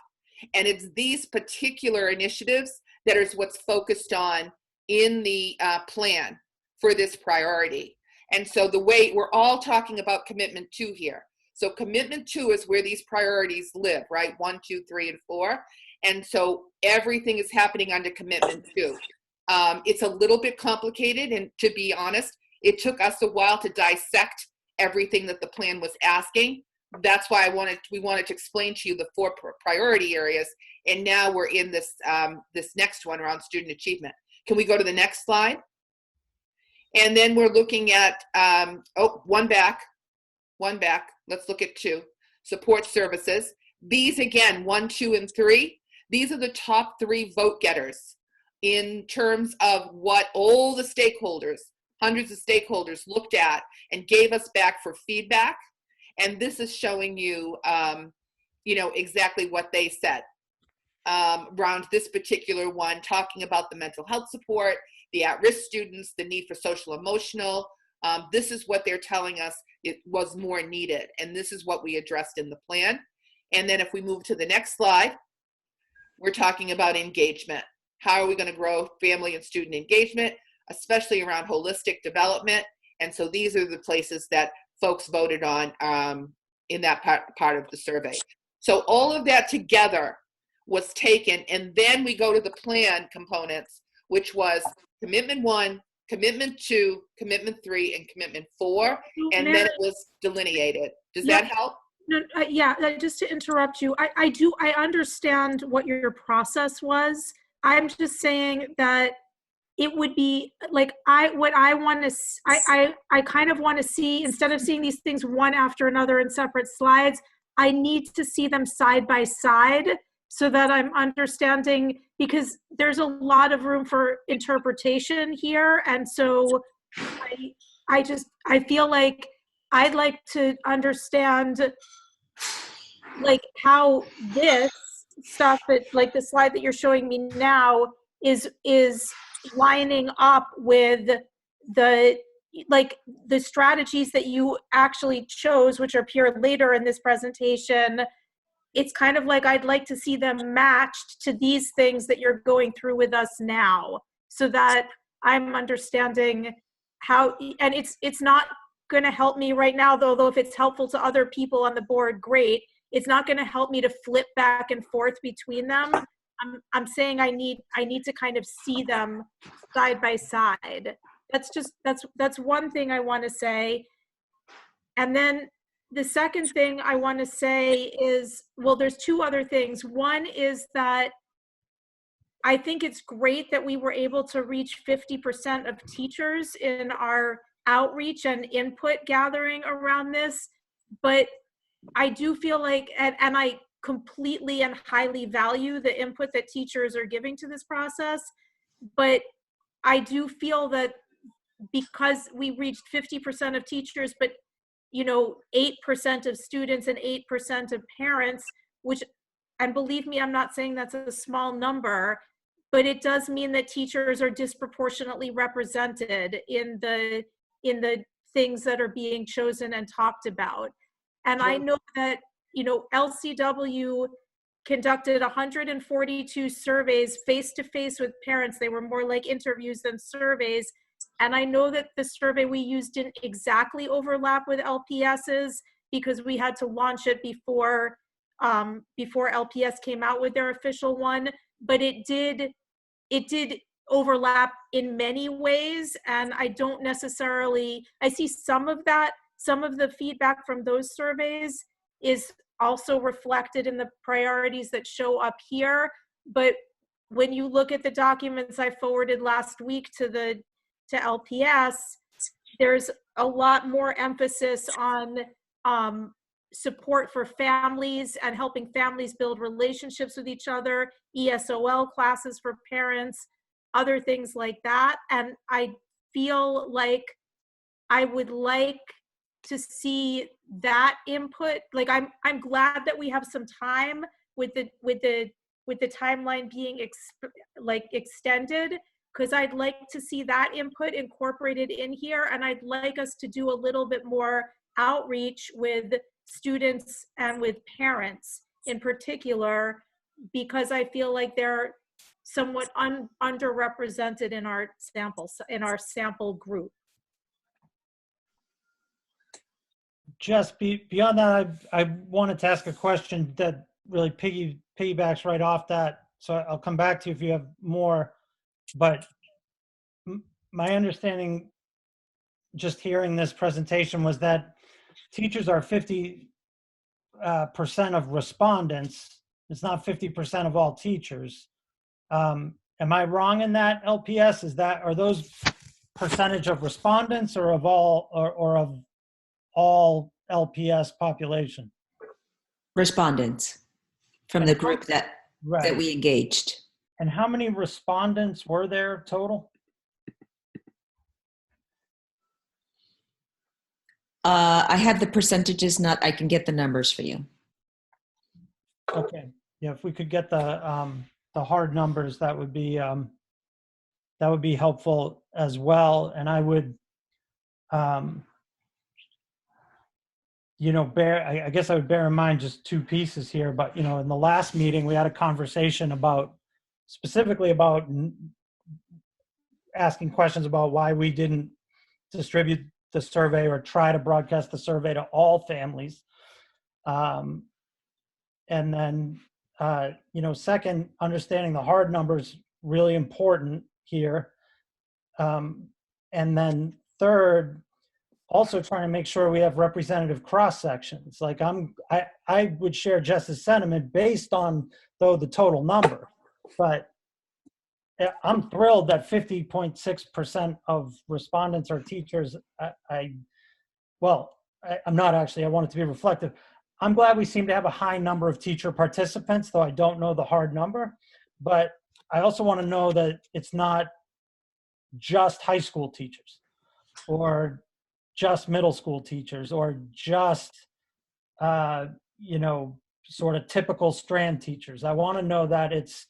And it's these particular initiatives that is what's focused on in the plan for this priority. And so the way we're all talking about commitment 2 here. So commitment 2 is where these priorities live, right? 1, 2, 3, and 4. And so everything is happening under commitment 2. It's a little bit complicated, and to be honest, it took us a while to dissect everything that the plan was asking. that's why we wanted to explain to you the 4 priority areas. And now we're in this, this next one around student achievement. Can we go to the next slide? And then we're looking at, one back. Let's look at 2. Support services. These again, 1, 2, and 3. These are the top 3 vote getters in terms of what all the stakeholders, hundreds of stakeholders looked at and gave us back for feedback. And this is showing you, you know, exactly what they said around this particular one, talking about the mental health support, the at-risk students, the need for social emotional. This is what they're telling us it was more needed. And this is what we addressed in the plan. And then if we move to the next slide, we're talking about engagement. How are we going to grow family and student engagement, especially around holistic development? And so these are the places that folks voted on in that part of the survey. So all of that together was taken, and then we go to the plan components, which was commitment 1, commitment 2, commitment 3, and commitment 4, and then it was delineated. Does that help? No, yeah, just to interrupt you, I understand what your process was. I'm just saying that it would be like, I kind of want to see, instead of seeing these things one after another in separate slides, I need to see them side by side so that I'm understanding, because there's a lot of room for interpretation here. And so I feel like I'd like to understand like how this stuff that, like the slide that you're showing me now, is lining up with the strategies that you actually chose, which appear later in this presentation. It's kind of like I'd like to see them matched to these things that you're going through with us now, so that I'm understanding how, and it's not going to help me right now, though if it's helpful to other people on the board, great. It's not going to help me to flip back and forth between them. I'm saying I need to kind of see them side by side. That's one thing I want to say. And then the second thing I want to say is, well, there's 2 other things. One is that I think it's great that we were able to reach 50% of teachers in our outreach and input gathering around this, but I do feel like, and I completely and highly value the input that teachers are giving to this process, but I do feel that because we reached 50% of teachers, but 8% of students and 8% of parents, which, and believe me, I'm not saying that's a small number, but it does mean that teachers are disproportionately represented in the things that are being chosen and talked about. And I know that, LCW conducted 142 surveys face-to-face with parents. They were more like interviews than surveys. And I know that the survey we used didn't exactly overlap with LPS's, because we had to launch it before LPS came out with their official one, but it did overlap in many ways. And I don't necessarily, I see some of the feedback from those surveys is also reflected in the priorities that show up here. But when you look at the documents I forwarded last week to LPS, there's a lot more emphasis on support for families and helping families build relationships with each other, ESOL classes for parents, other things like that. And I feel like I would like to see that input. Like I'm glad that we have some time with the timeline being extended, because I'd like to see that input incorporated in here, and I'd like us to do a little bit more outreach with students and with parents in particular, because I feel like they're somewhat underrepresented in our sample group. Just beyond that, I wanted to ask a question that really piggybacks right off that. So I'll come back to you if you have more. But my understanding, just hearing this presentation, was that teachers are 50 percent of respondents. It's not 50% of all teachers. Am I wrong in that, LPS? Are those percentage of respondents or of all LPS population? Respondents from the group that Right. we engaged. And how many respondents were there total? I have the percentages, I can get the numbers for you. Okay. Yeah, if we could get the hard numbers, that would be helpful as well. And I would, I guess I would bear in mind just two pieces here, but, in the last meeting, we had a conversation specifically about asking questions about why we didn't distribute the survey or try to broadcast the survey to all families. And then, second, understanding the hard numbers, really important here. And then third, also trying to make sure we have representative cross sections. Like I would share Jess's sentiment based on the total number, but I'm thrilled that 50.6% of respondents are teachers. I'm not actually, I want it to be reflective. I'm glad we seem to have a high number of teacher participants, though I don't know the hard number, but I also want to know that it's not just high school teachers or just middle school teachers or just, sort of typical strand teachers. I want to know that it's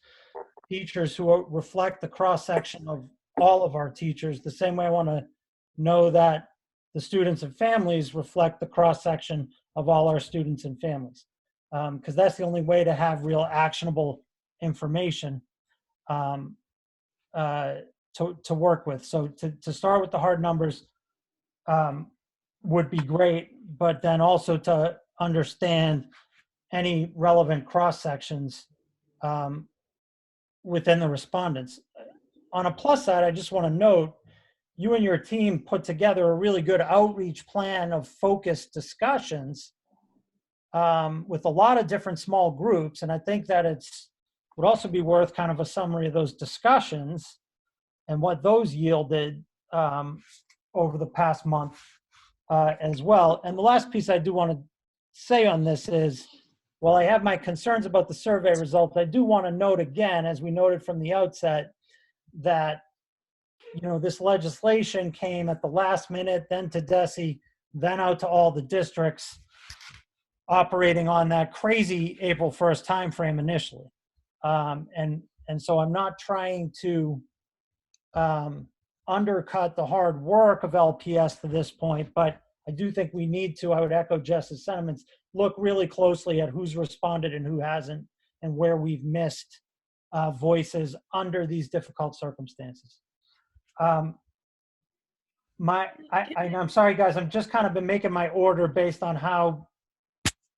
teachers who reflect the cross-section of all of our teachers, the same way I want to know that the students and families reflect the cross-section of all our students and families. Because that's the only way to have real actionable information to work with. So to start with the hard numbers would be great, but then also to understand any relevant cross-sections within the respondents. On a plus side, I just want to note, you and your team put together a really good outreach plan of focused discussions with a lot of different small groups. And I think that would also be worth kind of a summary of those discussions and what those yielded over the past month as well. And the last piece I do want to say on this is, while I have my concerns about the survey results, I do want to note again, as we noted from the outset, that this legislation came at the last minute, then to DESE, then out to all the districts, operating on that crazy April 1st timeframe initially. And so I'm not trying to undercut the hard work of LPS to this point, but I do think we need to, I would echo Jess's sentiments, look really closely at who's responded and who hasn't, and where we've missed voices under these difficult circumstances. I'm sorry, guys, I've just kind of been making my order based on how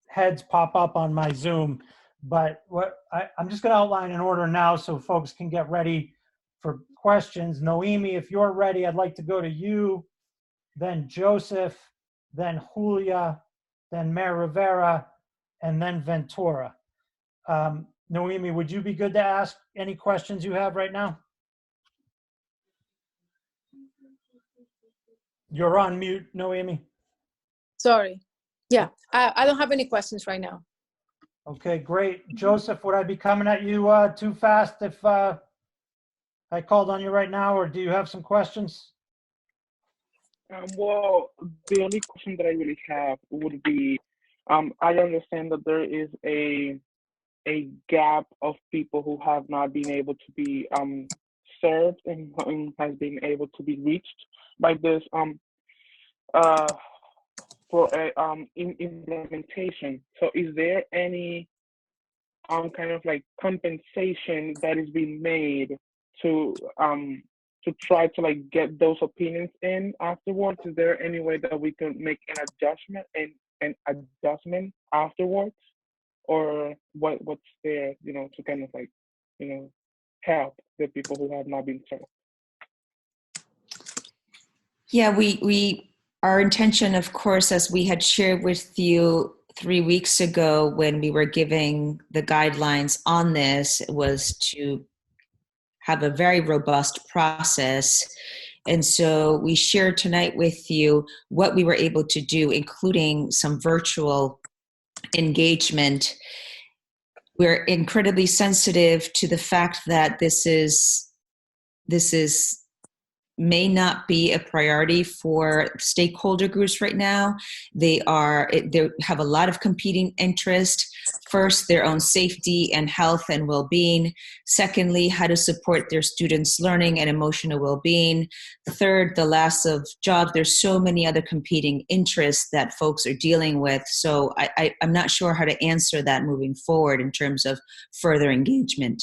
heads pop up on my Zoom, but I'm just going to outline an order now so folks can get ready for questions. Noemi, if you're ready, I'd like to go to you, then Joseph, then Julia, then Mayor Rivera, and then Ventura. Noemi, would you be good to ask any questions you have right now? You're on mute, Noemi. Sorry. Yeah, I don't have any questions right now. Okay, great. Joseph, would I be coming at you too fast if I called on you right now, or do you have some questions? Well, the only question that I really have would be, I understand that there is a gap of people who have not been able to be served and has been able to be reached by this implementation. So is there any kind of like compensation that is being made to try to like get those opinions in afterwards? Is there any way that we can make an adjustment afterwards, or what's there, to kind of like, help the people who have not been served? Yeah, our intention, of course, as we had shared with you 3 weeks ago when we were giving the guidelines on this was to have a very robust process. And so we shared tonight with you what we were able to do, including some virtual engagement. We're incredibly sensitive to the fact that this may not be a priority for stakeholder groups right now. They have a lot of competing interest. First, their own safety and health and well-being. Secondly, how to support their students' learning and emotional well-being. Third, the loss of jobs. There's so many other competing interests that folks are dealing with. So I'm not sure how to answer that moving forward in terms of further engagement.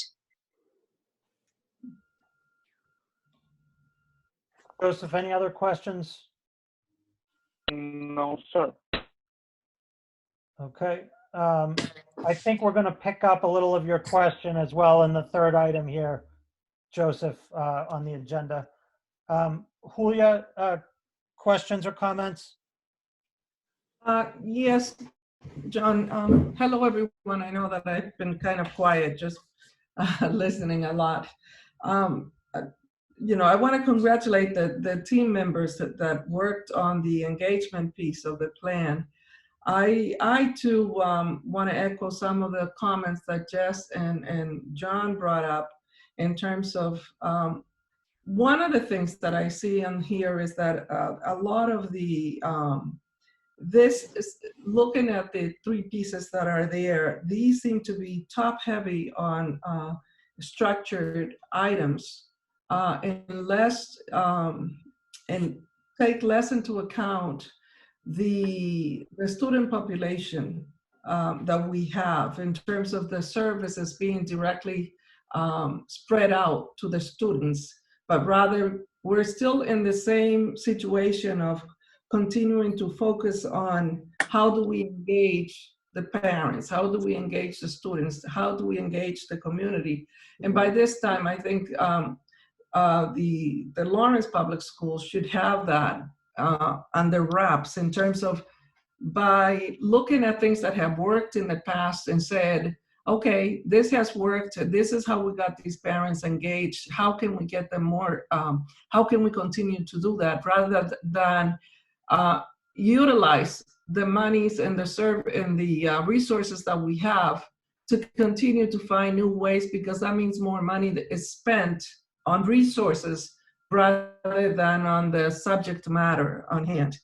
Joseph, any other questions? No, sir. Okay. I think we're going to pick up a little of your question as well in the third item here, Joseph, on the agenda. Julia, questions or comments? Yes, John. Hello, everyone. I know that I've been kind of quiet, just listening a lot. I want to congratulate the team members that worked on the engagement piece of the plan. I too want to echo some of the comments that Jess and John brought up in terms of one of the things that I see on here is that a lot of the this is looking at the three pieces that are there. These seem to be top heavy on structured items and take less into account the student population that we have in terms of the services being directly spread out to the students, but rather we're still in the same situation of continuing to focus on how do we engage the parents, how do we engage the students, how do we engage the community. And by this time, I think the Lawrence Public Schools should have that under wraps in terms of by looking at things that have worked in the past and said, okay, this has worked, this is how we got these parents engaged, how can we get them more, how can we continue to do that rather than utilize the monies and the resources that we have to continue to find new ways, because that means more money that is spent on resources rather than on the subject matter on hand.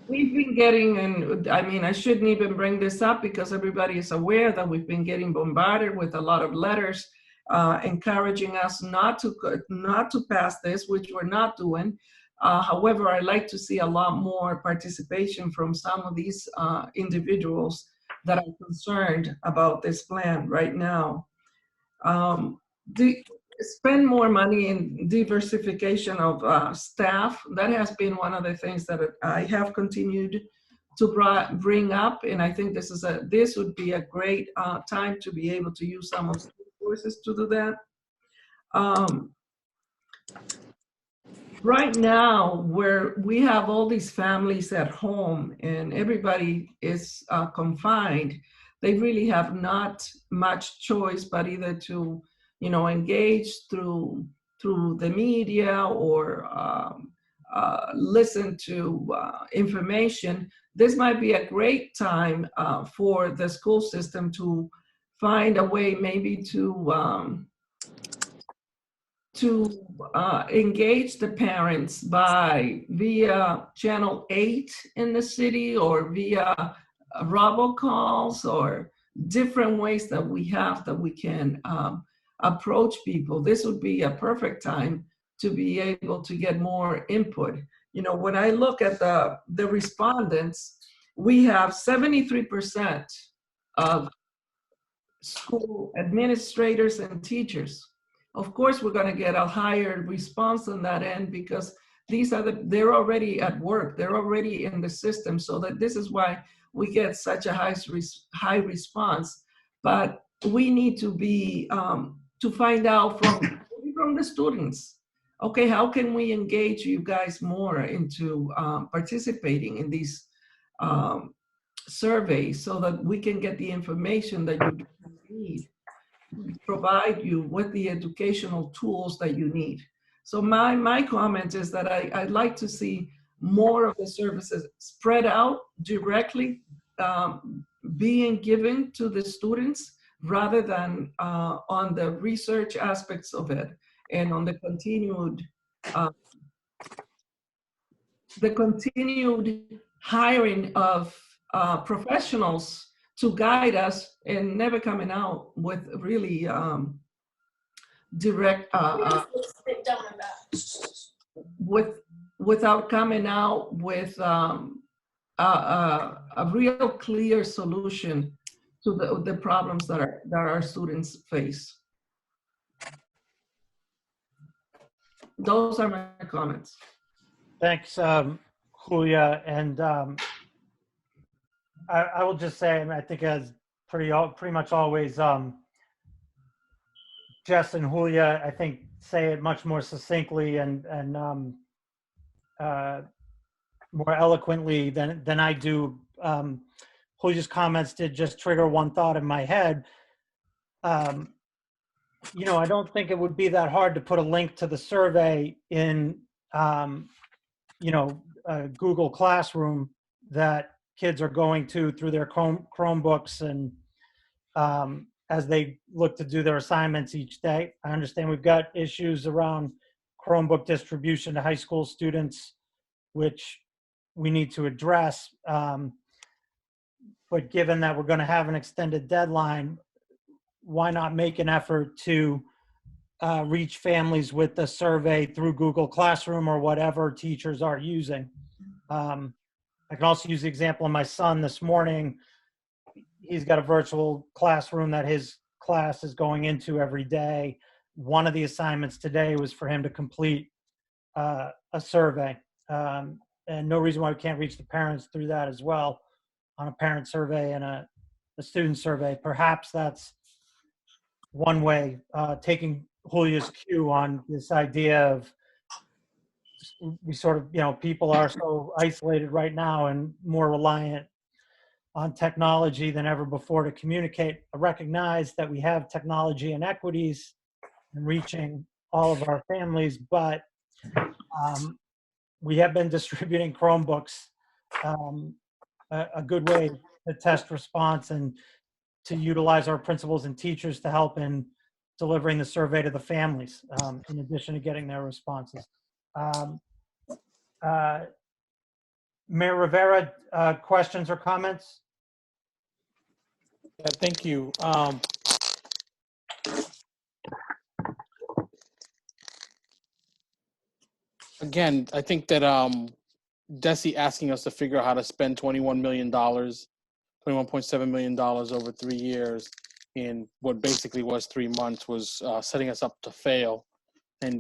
We've been getting, and I mean, I shouldn't even bring this up because everybody is aware that we've been getting bombarded with a lot of letters encouraging us not to pass this, which we're not doing. However, I'd like to see a lot more participation from some of these individuals that are concerned about this plan right now. Spend more money in diversification of staff. That has been one of the things that I have continued to bring up, and I think this would be a great time to be able to use some of the resources to do that. Right now, where we have all these families at home and everybody is confined, they really have not much choice but either to engage through the media or listen to information. This might be a great time for the school system to find a way maybe to engage the parents via Channel 8 in the city or via robocalls or different ways that we can approach people. This would be a perfect time to be able to get more input. When I look at the respondents, we have 73% of school administrators and teachers. Of course, we're going to get a higher response on that end because they're already at work, they're already in the system, so that this is why we get such a high response. But we need to be to find out from the students, okay, how can we engage you guys more into participating in these surveys so that we can get the information that you need, provide you with the educational tools that you need. So my comment is that I'd like to see more of the services spread out directly, being given to the students rather than on the research aspects of it and on the continued hiring of professionals to guide us and never coming out with really direct without coming out with a real clear solution to the problems that our students face. Those are my comments. Thanks, Julia. And I will just say, I mean, I think as pretty much always, Jess and Julia, I think, say it much more succinctly and more eloquently than I do. Julia's comments did just trigger one thought in my head. You know, I don't think it would be that hard to put a link to the survey in, you know, Google Classroom that kids are going to through their Chromebooks and as they look to do their assignments each day. I understand we've got issues around Chromebook distribution to high school students, which we need to address. But given that we're going to have an extended deadline, why not make an effort to reach families with the survey through Google Classroom or whatever teachers are using? I can also use the example of my son this morning. He's got a virtual classroom that his class is going into every day. One of the assignments today was for him to complete a survey. And no reason why we can't reach the parents through that as well on a parent survey and a student survey. Perhaps that's one way, taking Julia's cue on this idea of we sort of, you know, people are so isolated right now and more reliant on technology than ever before to communicate. I recognize that we have technology inequities in reaching all of our families, but we have been distributing Chromebooks, a good way to test response and to utilize our principals and teachers to help in delivering the survey to the families, in addition to getting their responses. Mayor Rivera, questions or comments? Yeah, thank you. Again, I think that Desi asking us to figure out how to spend $21 million, $21.7 million over 3 years in what basically was 3 months was setting us up to fail. And,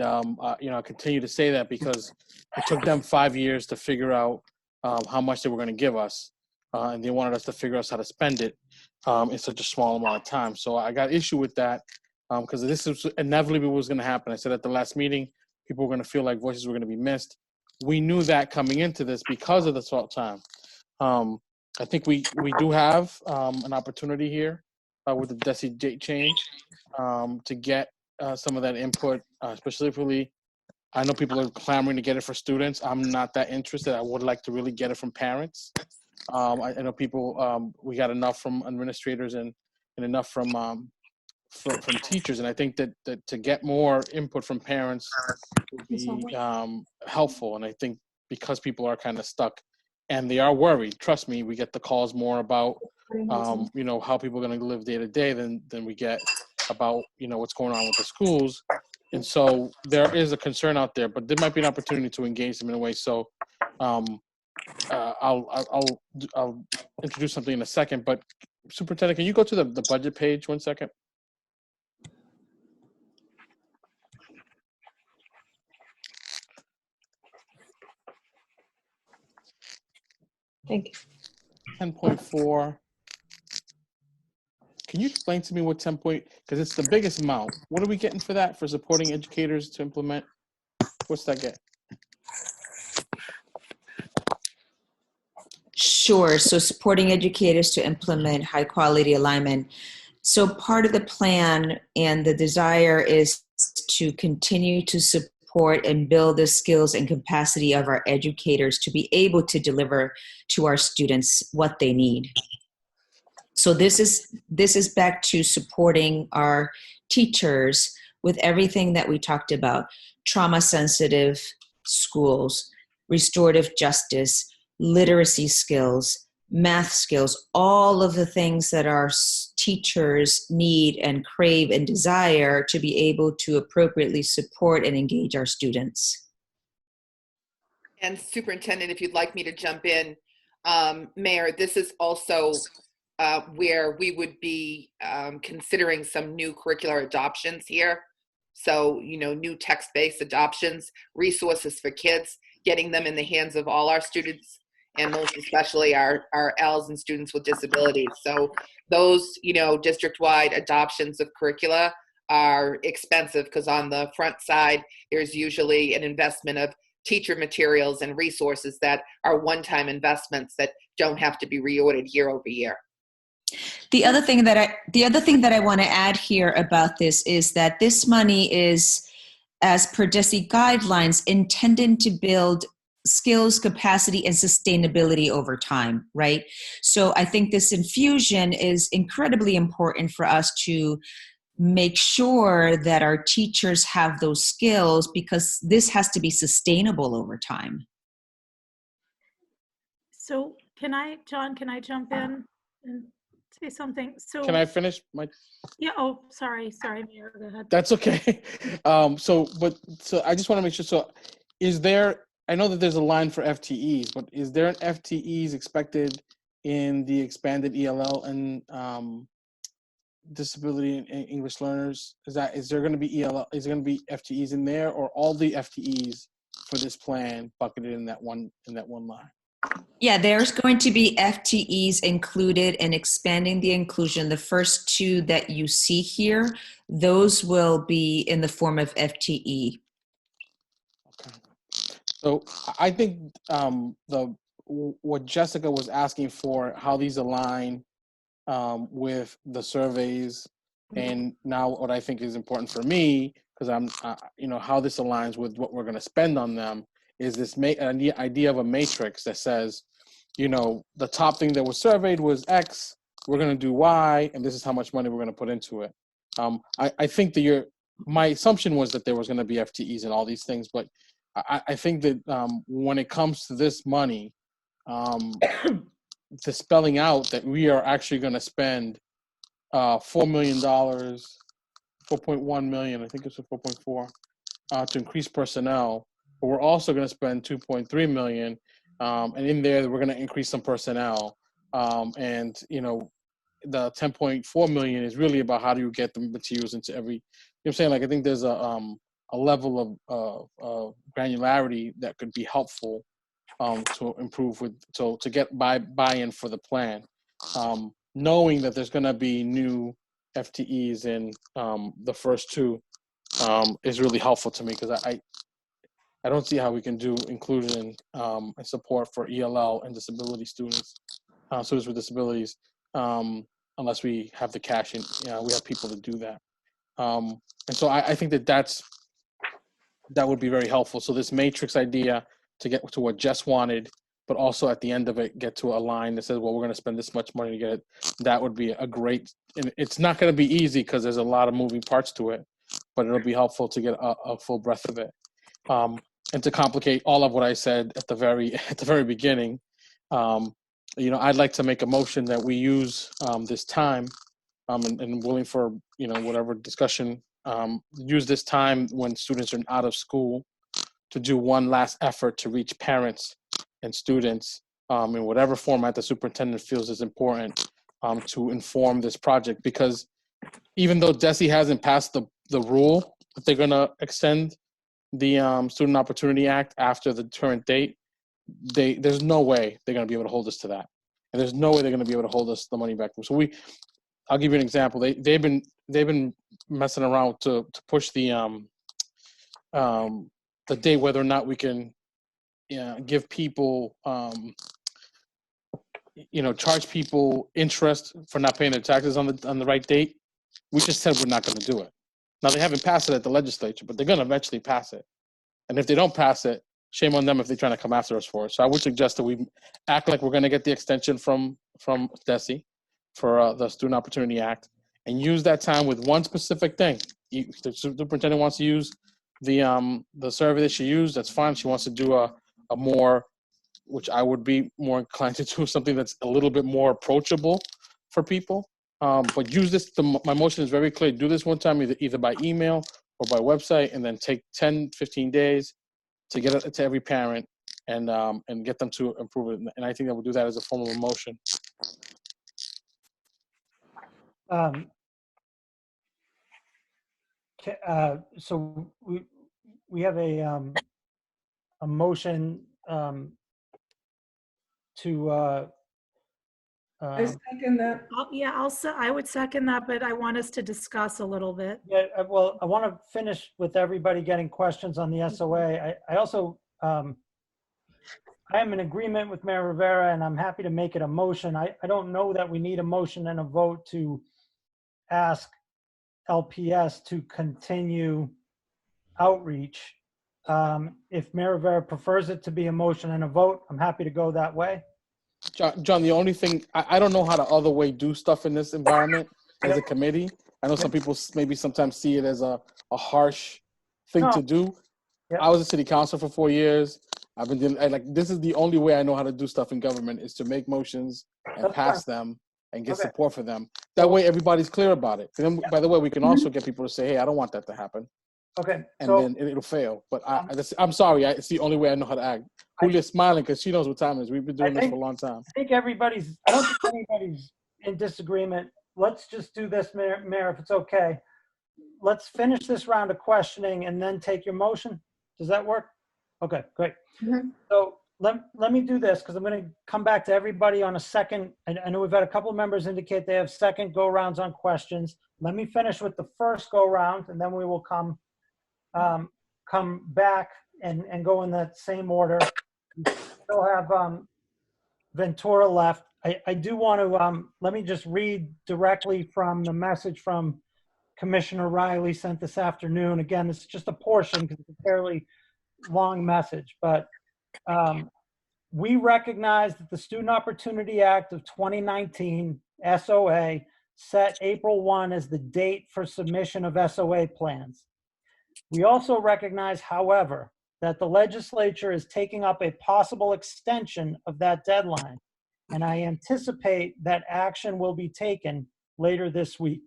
you know, I continue to say that because it took them 5 years to figure out how much they were going to give us. And they wanted us to figure out how to spend it in such a small amount of time. So I got issue with that because this is inevitably what was going to happen. I said at the last meeting, people were going to feel like voices were going to be missed. We knew that coming into this because of the salt time. I think we do have an opportunity here with the DESI date change to get some of that input, specifically. I know people are clamoring to get it for students. I'm not that interested. I would like to really get it from parents. I know people, we got enough from administrators and enough from teachers. And I think that to get more input from parents would be helpful. And I think because people are kind of stuck and they are worried, trust me, we get the calls more about, you know, how people are going to live day to day than we get about, you know, what's going on with the schools. And so there is a concern out there, but there might be an opportunity to engage them in a way. So I'll introduce something in a second, but Superintendent, can you go to the budget page 1 second? Thank you. 10.4. Can you explain to me what 10 point, because it's the biggest amount. What are we getting for that, for supporting educators to implement? What's that get? Sure. So supporting educators to implement high quality alignment. So part of the plan and the desire is to continue to support and build the skills and capacity of our educators to be able to deliver to our students what they need. So this is back to supporting our teachers with everything that we talked about: trauma sensitive schools, restorative justice, literacy skills, math skills, all of the things that our teachers need and crave and desire to be able to appropriately support and engage our students. And Superintendent, if you'd like me to jump in, Mayor, this is also where we would be considering some new curricular adoptions here. So, new text-based adoptions, resources for kids, getting them in the hands of all our students, and most especially our ELs and students with disabilities. So those, district-wide adoptions of curricula are expensive because on the front side, there's usually an investment of teacher materials and resources that are one-time investments that don't have to be reordered year over year. The other thing that I want to add here about this is that this money is, as per DESE guidelines, intended to build skills, capacity, and sustainability over time, right? So I think this infusion is incredibly important for us to make sure that our teachers have those skills, because this has to be sustainable over time. So John, can I jump in and say something? So Can I finish my? Yeah, oh, sorry, Mayor, go ahead. That's okay. So I just want to make sure. So is there, I know that there's a line for FTEs, but is there an FTEs expected in the expanded ELL and disability and English learners? Is there going to be is there going to be FTEs in there, or all the FTEs for this plan bucketed in that one line? Yeah, there's going to be FTEs included in expanding the inclusion. The first two that you see here, those will be in the form of FTE. Okay. So I think what Jessica was asking for, how these align with the surveys, and now what I think is important for me, because I'm, how this aligns with what we're going to spend on them, is this idea of a matrix that says, the top thing that was surveyed was X, we're going to do Y, and this is how much money we're going to put into it. I think that my assumption was that there was going to be FTEs and all these things, but I think that when it comes to this money, the spelling out that we are actually going to spend $4 million, 4.1 million, I think it's a 4.4, to increase personnel, but we're also going to spend 2.3 million, and in there we're going to increase some personnel, and the 10.4 million is really about how do you get the materials into every, I'm saying, like, I think there's a level of granularity that could be helpful to improve to get buy-in for the plan, knowing that there's going to be new FTEs in the first two is really helpful to me, because I don't see how we can do inclusion and support for ELL and disability students with disabilities, unless we have the cash and we have people to do that. And so I think that would be very helpful. So this matrix idea to get to what Jess wanted, but also at the end of it, get to a line that says, well, we're going to spend this much money to get it. That would be a great, and it's not going to be easy because there's a lot of moving parts to it, but it'll be helpful to get a full breadth of it. And to complicate all of what I said at the very beginning, I'd like to make a motion that we use this time, and willing for, whatever discussion, use this time when students are out of school to do one last effort to reach parents and students in whatever format the superintendent feels is important to inform this project. Because even though DESE hasn't passed the rule that they're going to extend the Student Opportunity Act after the current date, there's no way they're going to be able to hold us to that, and there's no way they're going to be able to hold us the money back. So I'll give you an example. They've been messing around to push the the date whether or not we can give people, charge people interest for not paying their taxes on the right date. We just said we're not going to do it. Now, they haven't passed it at the legislature, but they're going to eventually pass it. And if they don't pass it, shame on them if they're trying to come after us for it. So I would suggest that we act like we're going to get the extension from DESE for the Student Opportunity Act, and use that time with one specific thing. If the superintendent wants to use the survey that she used, that's fine. She wants to do a more, which I would be more inclined to do, something that's a little bit more approachable for people. But use this, my motion is very clear. Do this one time, either by email or by website, and then take 10, 15 days to get it to every parent and get them to approve it. And I think that we'll do that as a form of a motion. So we have a motion to I second that. I would second that, but I want us to discuss a little bit. yeah, well, I want to finish with everybody getting questions on the SOA. I also I am in agreement with Mayor Rivera, and I'm happy to make it a motion. I don't know that we need a motion and a vote to ask LPS to continue outreach. If Mayor Rivera prefers it to be a motion and a vote, I'm happy to go that way. John, the only thing, I don't know how to other way do stuff in this environment as a committee. I know some people maybe sometimes see it as a harsh thing to do. Yep. I was a city council for 4 years. I've been doing, this is the only way I know how to do stuff in government, is to make motions and pass them and get support for them. That way everybody's clear about it. And then, by the way, we can also get people to say, hey, I don't want that to happen. Okay. And then it'll fail. But I'm sorry, it's the only way I know how to act. Julia's smiling because she knows what time it is. We've been doing this for a long time. I think I don't think anybody's in disagreement. Let's just do this, Mayor, if it's okay. Let's finish this round of questioning and then take your motion. Does that work? Okay, great. Mhm. So let me do this, because I'm going to come back to everybody on a second. I know we've had a couple of members indicate they have second go rounds on questions. Let me finish with the first go round, and then we will come back and go in that same order. We still have Ventura left. I do want to, let me just read directly from the message from Commissioner Riley sent this afternoon. Again, it's just a portion because it's a fairly long message, but we recognize that the Student Opportunity Act of 2019, SOA, set April 1 as the date for submission of SOA plans. We also recognize, however, that the legislature is taking up a possible extension of that deadline, and I anticipate that action will be taken later this week.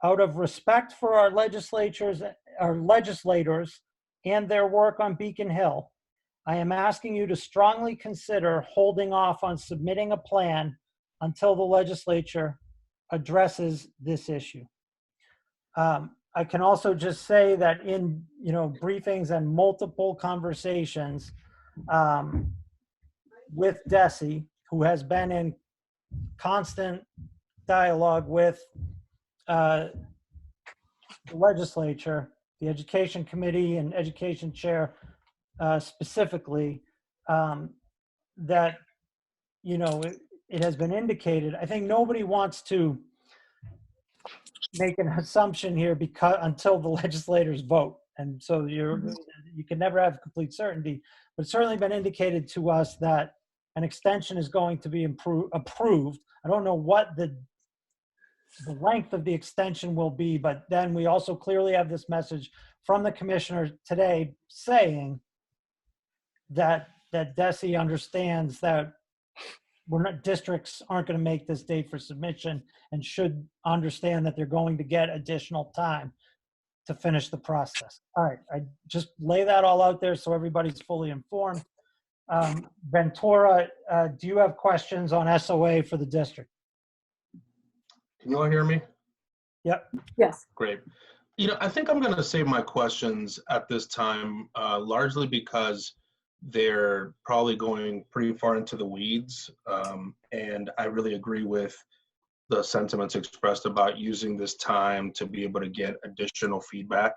Out of respect for our legislators and their work on Beacon Hill, I am asking you to strongly consider holding off on submitting a plan until the legislature addresses this issue. I can also just say that in briefings and multiple conversations with DESE, who has been in constant dialogue with the legislature, the Education Committee and Education Chair specifically, that it has been indicated. I think nobody wants to make an assumption here until the legislators vote, and so you can never have complete certainty. But it's certainly been indicated to us that an extension is going to be approved. I don't know what the length of the extension will be, but then we also clearly have this message from the commissioner today saying that DESE understands that districts aren't going to make this date for submission and should understand that they're going to get additional time to finish the process. All right, I just lay that all out there so everybody's fully informed. Ventura, do you have questions on SOA for the district? Can you all hear me? Yep. Yes. Great. I think I'm going to save my questions at this time, largely because they're probably going pretty far into the weeds. And I really agree with the sentiments expressed about using this time to be able to get additional feedback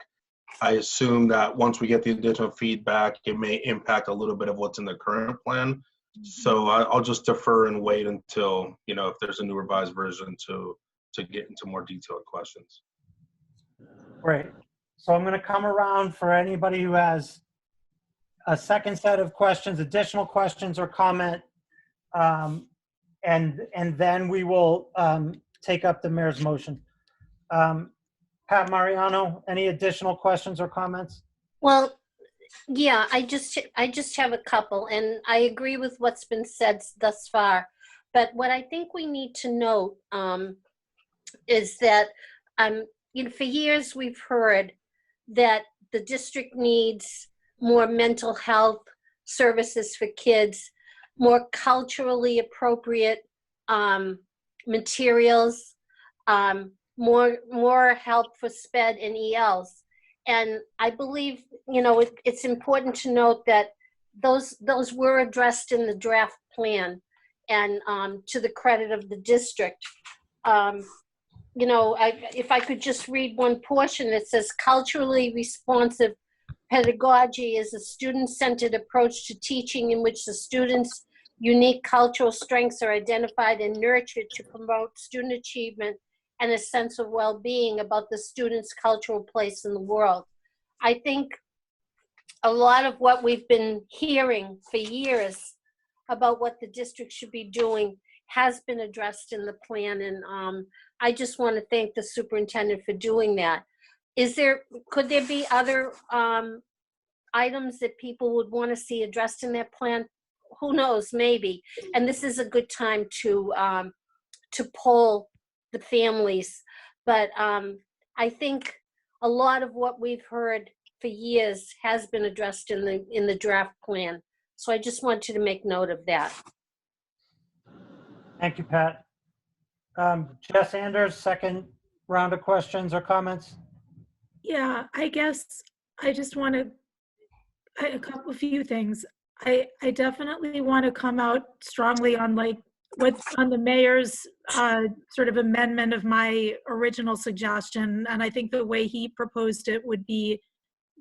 I assume that once we get the additional feedback, it may impact a little bit of what's in the current plan. So I'll just defer and wait until, if there's a new revised version to get into more detailed questions. Great. So I'm going to come around for anybody who has a second set of questions, additional questions or comment, and then we will take up the mayor's motion. Pat Mariano, any additional questions or comments? Well, yeah, I just have a couple, and I agree with what's been said thus far. But what I think we need to note is that for years we've heard that the district needs more mental health services for kids, more culturally appropriate materials, more help for SPED and ELs. And I believe, it's important to note that those were addressed in the draft plan, and to the credit of the district. If I could just read one portion that says, culturally responsive pedagogy is a student-centered approach to teaching in which the students' unique cultural strengths are identified and nurtured to promote student achievement and a sense of well-being about the student's cultural place in the world. I think a lot of what we've been hearing for years about what the district should be doing has been addressed in the plan, and I just want to thank the superintendent for doing that. Could there be other items that people would want to see addressed in that plan? Who knows, maybe. And this is a good time to poll the families. But I think a lot of what we've heard for years has been addressed in the draft plan. So I just wanted to make note of that. Thank you, Pat. Jess Anders, second round of questions or comments? Yeah, I guess I just want to, a few things. I definitely want to come out strongly on what's on the mayor's sort of amendment of my original suggestion. And I think the way he proposed it would be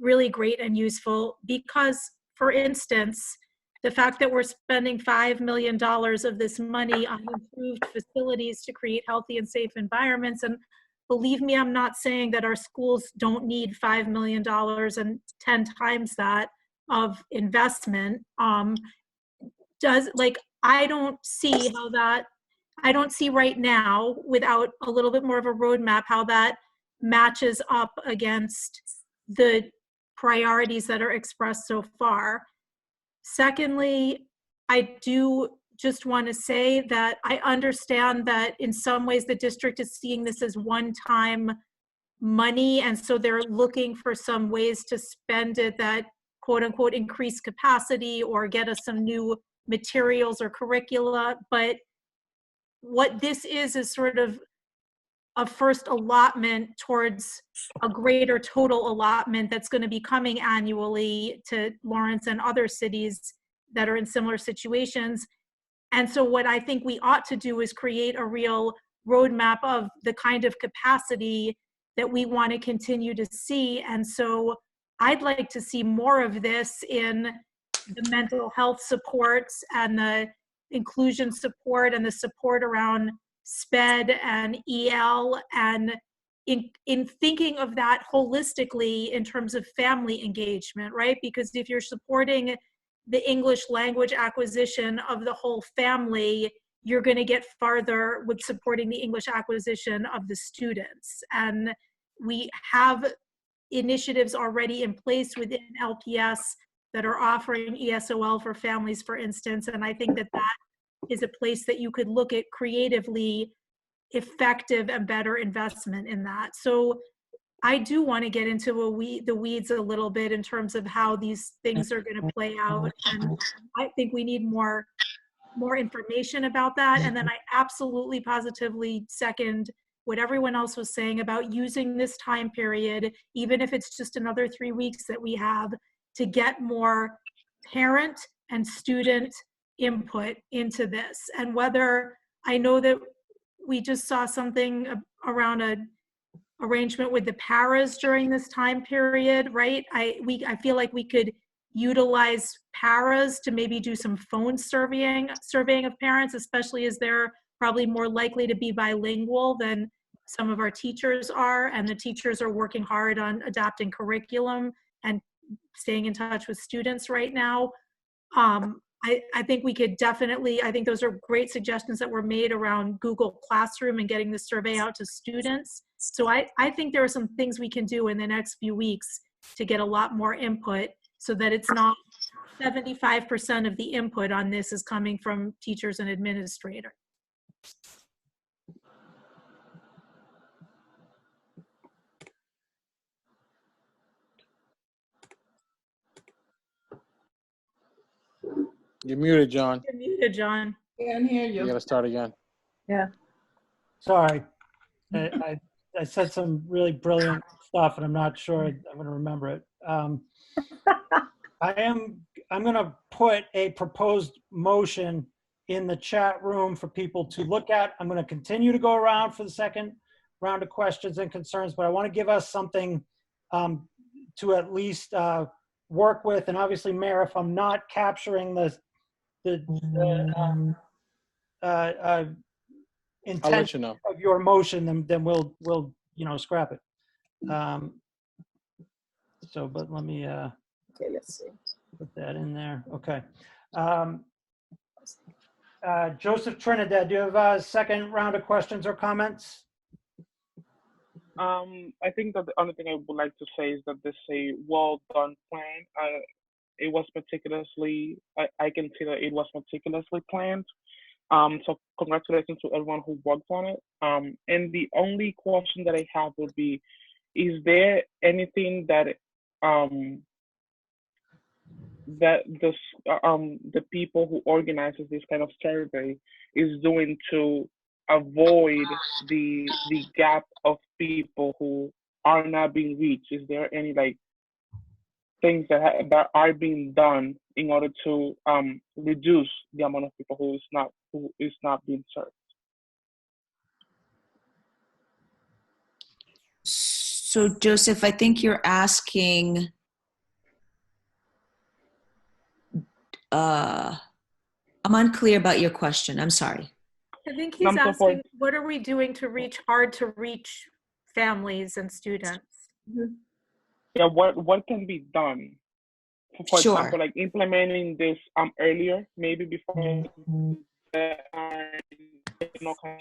really great and useful because, for instance, the fact that we're spending $5 million of this money on improved facilities to create healthy and safe environments, and believe me, I'm not saying that our schools don't need $5 million and 10 times that of investment. I don't see right now, without a little bit more of a roadmap, how that matches up against the priorities that are expressed so far. Secondly, I do just want to say that I understand that in some ways the district is seeing this as one-time money, and so they're looking for some ways to spend it that quote unquote increase capacity or get us some new materials or curricula. But what this is sort of a first allotment towards a greater total allotment that's going to be coming annually to Lawrence and other cities that are in similar situations. And so what I think we ought to do is create a real roadmap of the kind of capacity that we want to continue to see. And so I'd like to see more of this in the mental health supports and the inclusion support and the support around SPED and EL, and in thinking of that holistically in terms of family engagement, right? Because if you're supporting the English language acquisition of the whole family, you're going to get farther with supporting the English acquisition of the students. And we have initiatives already in place within LPS that are offering ESOL for families, for instance, and I think that is a place that you could look at creatively effective and better investment in that. So I do want to get into the weeds a little bit in terms of how these things are going to play out. And I think we need more information about that. And then I absolutely positively second what everyone else was saying about using this time period, even if it's just another 3 weeks that we have, to get more parent and student input into this. And whether, I know that we just saw something around arrangement with the paras during this time period, right? I feel like we could utilize paras to maybe do some phone surveying of parents, especially as they're probably more likely to be bilingual than some of our teachers are, and the teachers are working hard on adapting curriculum and staying in touch with students right now. I think we could definitely, I think those are great suggestions that were made around Google Classroom and getting the survey out to students. So I think there are some things we can do in the next few weeks to get a lot more input so that it's not 75% of the input on this is coming from teachers and administrators. You're muted, John. You're muted, John. Can't hear You you. gotta start again. Sorry. I said some really brilliant stuff and I'm not sure I'm going to remember it. I'm going to put a proposed motion in the chat room for people to look at. I'm going to continue to go around for the second round of questions and concerns, but I want to give us something to at least work with. And obviously, Mayor, if I'm not capturing the intent I'll let you know. of your motion, then we'll scrap it. But let me Okay, let's see. put that in there. Okay. Joseph Trinidad, do you have a second round of questions or comments? I think that the only thing I would like to say is that this is a well done plan. It was meticulously, I can see that it was meticulously planned. So congratulations to everyone who worked on it. And the only question that I have would be, is there anything that the people who organizes this kind of survey is doing to avoid the gap of people who are not being reached? Is there any things that are being done in order to reduce the amount of people who is not being served? So Joseph, I think you're asking, I'm unclear about your question. I'm sorry. I think he's asking, what are we doing to reach hard to reach families and students? Yeah, what can be done? For Sure. example, like implementing this earlier, maybe before kind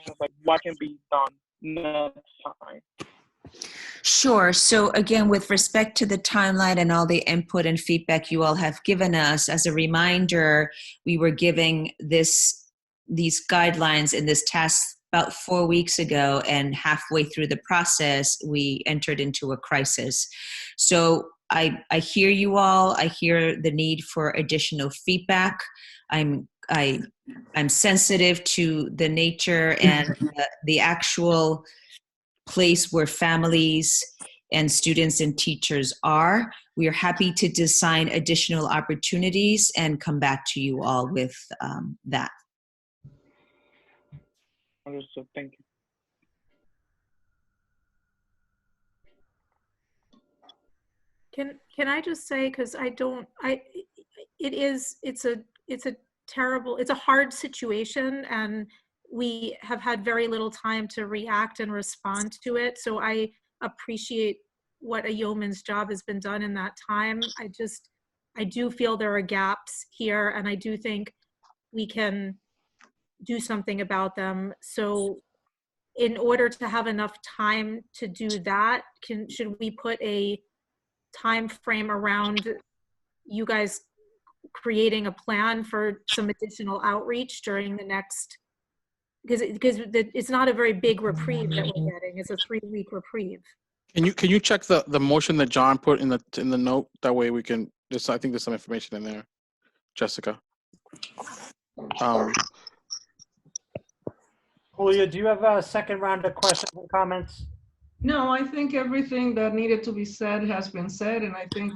of like what can be done next time. Sure. So again, with respect to the timeline and all the input and feedback you all have given us, as a reminder, we were giving these guidelines in this task about 4 weeks ago, and halfway through the process, we entered into a crisis. So I hear you all. I hear the need for additional feedback. I'm sensitive to the nature and the actual place where families and students and teachers are. We are happy to design additional opportunities and come back to you all with that. Understood. Thank you. Can I just say, because it's a hard situation, and we have had very little time to react and respond to it. So I appreciate what a yeoman's job has been done in that time. I do feel there are gaps here, and I do think we can do something about them. So in order to have enough time to do that, should we put a time frame around you guys creating a plan for some additional outreach during the next, because it's not a very big reprieve that we're getting. It's a 3-week reprieve. Can you check the motion that John put in the note? That way we can just, I think there's some information in there, Jessica. Julia, do you have a second round of questions and comments? No, I think everything that needed to be said has been said, and I think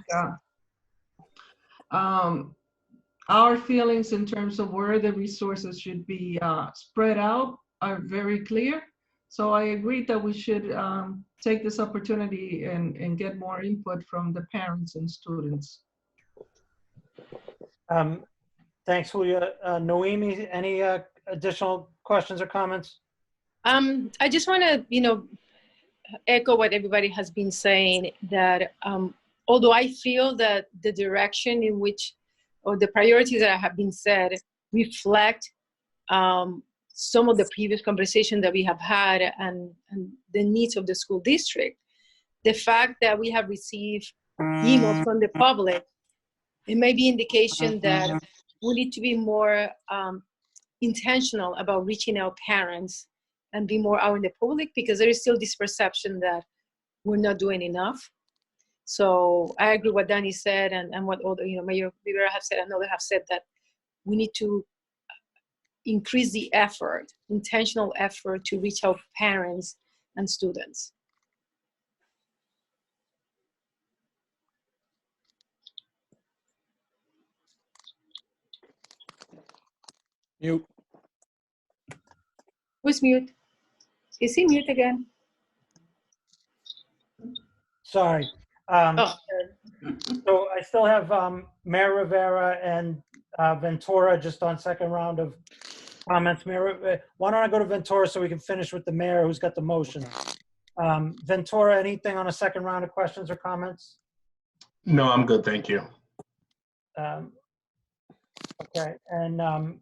our feelings in terms of where the resources should be spread out are very clear. So I agree that we should take this opportunity and get more input from the parents and students. Thanks, Julia. Noemi, any additional questions or comments? I just want to, echo what everybody has been saying, that although I feel that the direction in which, or the priorities that have been set reflect some of the previous conversations that we have had and the needs of the school district, the fact that we have received emails from the public, it may be indication that we need to be more intentional about reaching out parents and be more out in the public, because there is still this perception that we're not doing enough. So I agree what Danny said and what other, Mayor Rivera have said and others have said, that we need to increase the effort, intentional effort, to reach out parents and students. Mute. Who's mute? Is he mute again? Sorry. Oh. So I still have Mayor Rivera and Ventura just on second round of comments. Mayor, why don't I go to Ventura so we can finish with the mayor who's got the motion. Ventura, anything on a second round of questions or comments? No, I'm good, thank you. Okay, and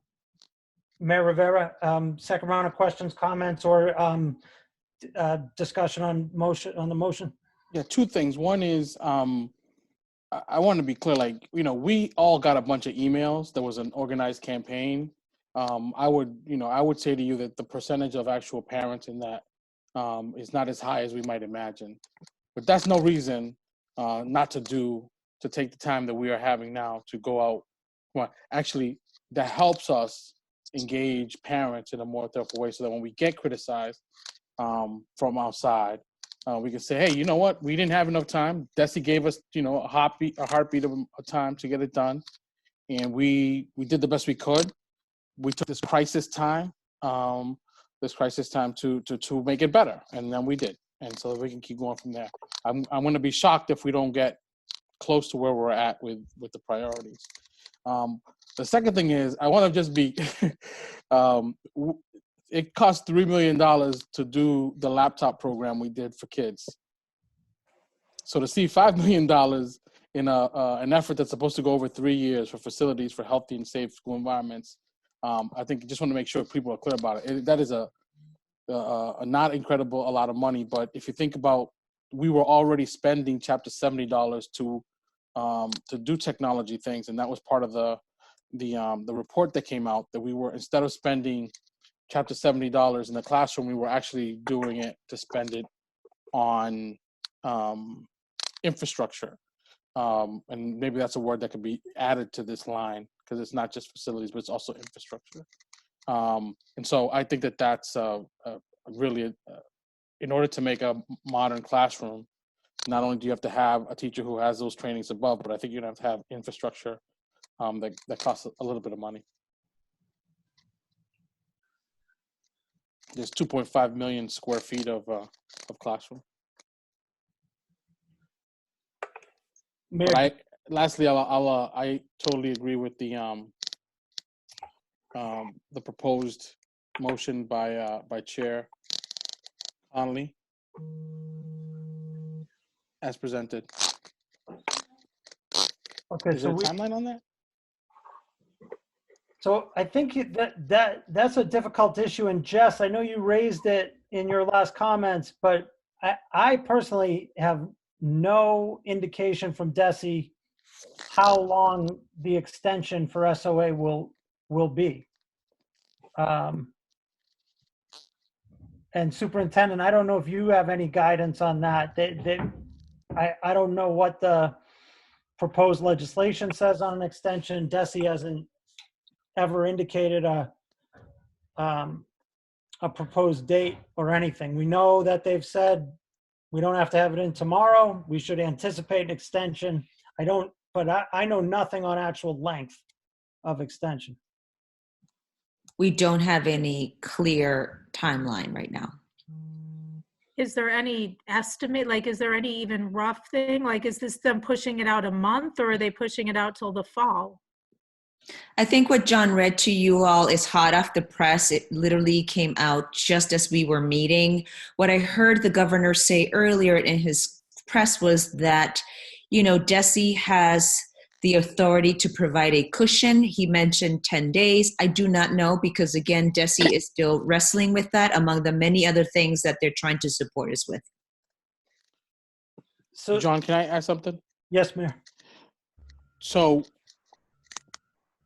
Mayor Rivera, second round of questions, comments, or discussion on the motion? Yeah, two things. One is I want to be clear, we all got a bunch of emails. There was an organized campaign. I would say to you that the percentage of actual parents in that is not as high as we might imagine. But that's no reason not to take the time that we are having now to go out. Well, actually, that helps us engage parents in a more thoughtful way, so that when we get criticized from outside, we can say, hey, you know what? We didn't have enough time. Desi gave us, a heartbeat of a time to get it done. And we did the best we could. We took this crisis time to make it better. And then we did. And so we can keep going from there. I'm going to be shocked if we don't get close to where we're at with the priorities. The second thing is, I want to just be, it cost $3 million to do the laptop program we did for kids. So to see $5 million in an effort that's supposed to go over 3 years for facilities for healthy and safe school environments, I think just want to make sure people are clear about it. That is a not incredible a lot of money, but if you think about, we were already spending Chapter 70 dollars to do technology things, and that was part of the report that came out, that we were, instead of spending Chapter 70 dollars in the classroom, we were actually doing it to spend it on infrastructure. And maybe that's a word that could be added to this line, because it's not just facilities, but it's also infrastructure. And so I think that's really, in order to make a modern classroom, not only do you have to have a teacher who has those trainings above, but I think you have to have infrastructure that costs a little bit of money. There's 2.5 million square feet of classroom. But lastly, I totally agree with the proposed motion by Chair Connolly as presented. Okay, is there a timeline on that? So I think that's a difficult issue. And Jess, I know you raised it in your last comments, but I personally have no indication from Desi how long the extension for SOA will be. And Superintendent, I don't know if you have any guidance on that. I don't know what the proposed legislation says on an extension. Desi hasn't ever indicated a proposed date or anything. We know that they've said we don't have to have it in tomorrow. We should anticipate an extension. But I know nothing on actual length of extension. We don't have any clear timeline right now. is there any estimate? Like, is there any even rough thing? Like, is this them pushing it out a month, or are they pushing it out till the fall? I think what John read to you all is hot off the press. It literally came out just as we were meeting. What I heard the governor say earlier in his press was that, DESE has the authority to provide a cushion. He mentioned 10 days. I do not know because, again, DESE is still wrestling with that among the many other things that they're trying to support us with. So, John, can I ask something? yes, Mayor. So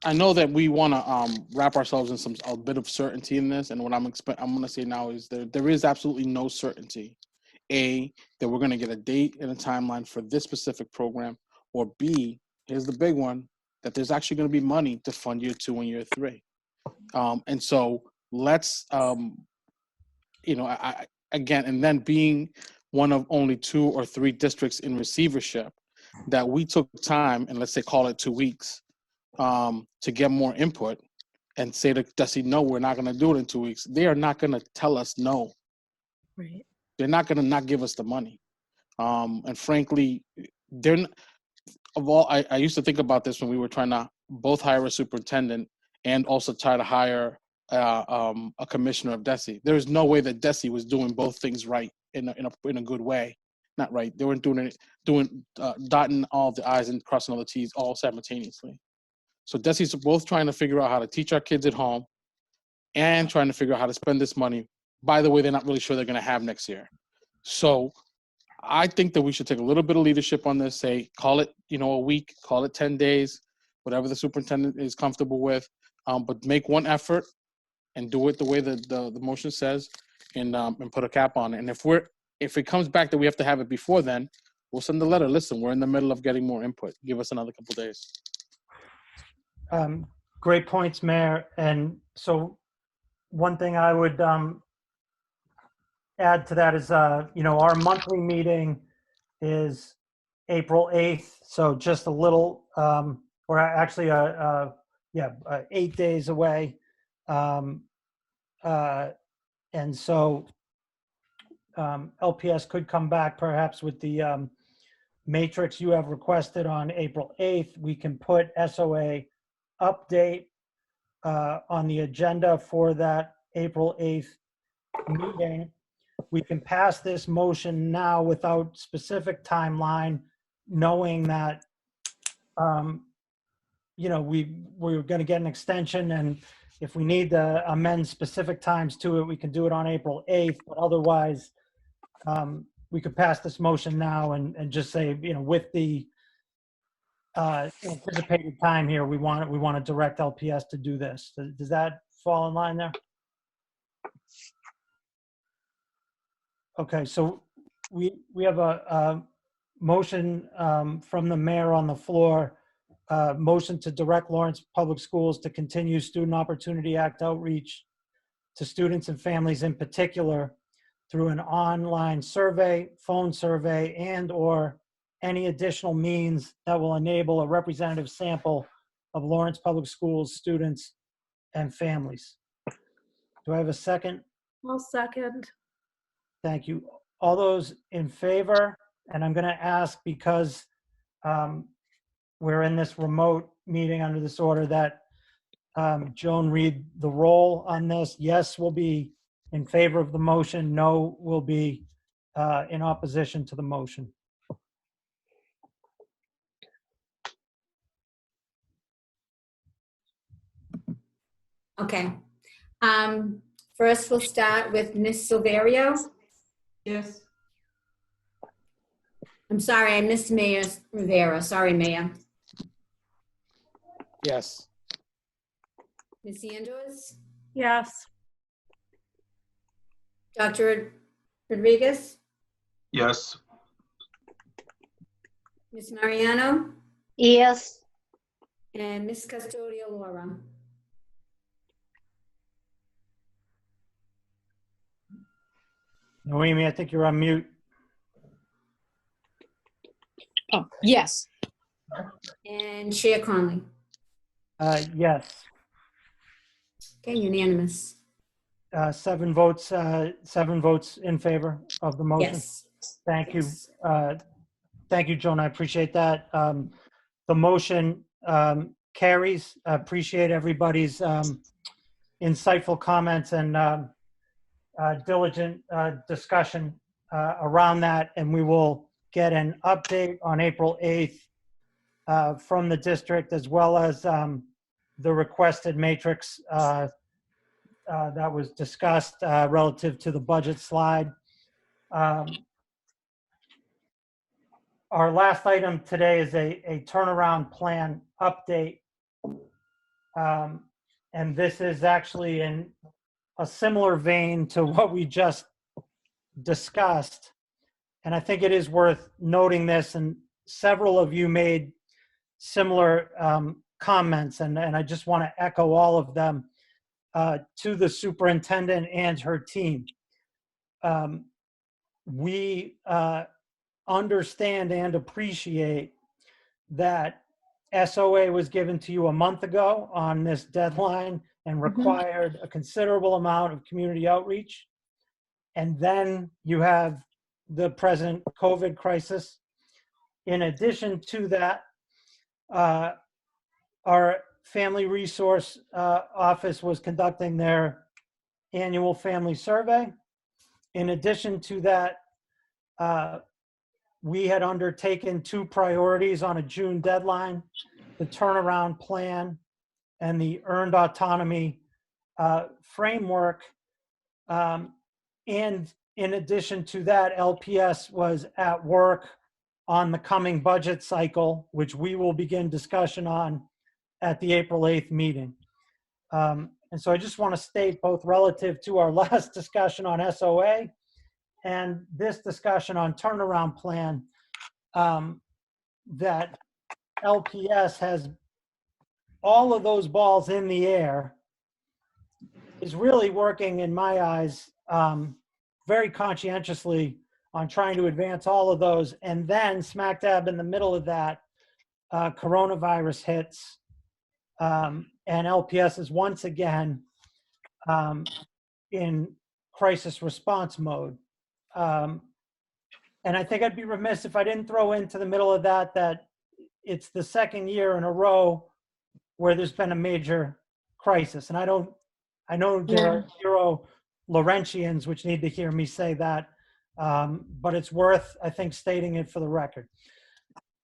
I know that we want to wrap ourselves in a bit of certainty in this, and what I'm going to say now is there is absolutely no certainty. A, that we're going to get a date and a timeline for this specific program, or B, here's the big one, that there's actually going to be money to fund year 2 and year 3. And so let's, again, and then being one of only 2 or 3 districts in receivership, that we took time, and let's say call it 2 weeks, to get more input and say to DESE, no, we're not going to do it in 2 weeks. They are not going to tell us no. Right. They're not going to not give us the money. And frankly, I used to think about this when we were trying to both hire a superintendent and also try to hire a commissioner of DESE. There's no way that DESE was doing both things right in a good way. Not right. They weren't dotting all the I's and crossing all the T's all simultaneously. So DESE's both trying to figure out how to teach our kids at home and trying to figure out how to spend this money. By the way, they're not really sure they're going to have next year. So I think that we should take a little bit of leadership on this, say, call it, a week, call it 10 days, whatever the superintendent is comfortable with, but make one effort and do it the way the motion says and put a cap on it. And if it comes back that we have to have it before then, we'll send a letter. Listen, we're in the middle of getting more input. Give us another couple days. Great points, Mayor. And so one thing I would add to that is, our monthly meeting is April 8th. So just a little, or actually, 8 days away. And so LPS could come back perhaps with the matrix you have requested on April 8th. We can put SOA update on the agenda for that April 8th meeting. We can pass this motion now without specific timeline, knowing that, we're going to get an extension, and if we need to amend specific times to it, we can do it on April 8th, but otherwise, we could pass this motion now and just say, with the anticipated time here, we want to direct LPS to do this. Does that fall in line there? Okay, so we have a motion from the mayor on the floor, motion to direct Lawrence Public Schools to continue Student Opportunity Act outreach to students and families in particular through an online survey, phone survey, and/or any additional means that will enable a representative sample of Lawrence Public Schools students and families. Do I have a second? I'll second. Thank you. All those in favor, and I'm going to ask, because we're in this remote meeting under this order, that Joan read the roll on this. Yes will be in favor of the motion. No will be in opposition to the motion. Okay. First, we'll start with Ms. Silverio. Yes. I'm sorry, I missed Mayor Rivera. Sorry, Mayor. Yes. Ms. Andrews? Yes. Dr. Rodriguez? Yes. Ms. Mariano? Yes. And Ms. Custodio Laura? Noemi, I think you're on mute. Oh, yes. And Chair Conley? Yes. Okay, unanimous. 7 votes in favor of the motion. Yes. Thank you. Yes. Thank you, Joan. I appreciate that. The motion carries. I appreciate everybody's insightful comments and diligent discussion around that. And we will get an update on April 8th from the district, as well as the requested matrix that was discussed relative to the budget slide. Our last item today is a turnaround plan update. And this is actually in a similar vein to what we just discussed. And I think it is worth noting this, and several of you made similar comments, and I just want to echo all of them to the superintendent and her team. We understand and appreciate that SOA was given to you a month ago on this deadline and required a considerable amount of community outreach. And then you have the present COVID crisis. In addition to that, our Family Resource Office was conducting their annual family survey. In addition to that, we had undertaken 2 priorities on a June deadline: the turnaround plan and the earned autonomy framework. And in addition to that, LPS was at work on the coming budget cycle, which we will begin discussion on at the April 8th meeting. And so I just want to state, both relative to our last discussion on SOA and this discussion on turnaround plan, that LPS has all of those balls in the air, is really working, in my eyes, very conscientiously on trying to advance all of those. And then smack dab in the middle of that, coronavirus hits, and LPS is once again in crisis response mode. And I think I'd be remiss if I didn't throw into the middle of that that it's the second year in a row where there's been a major crisis. And I know there are 0 Laurentians which need to hear me say that, but it's worth, I think, stating it for the record.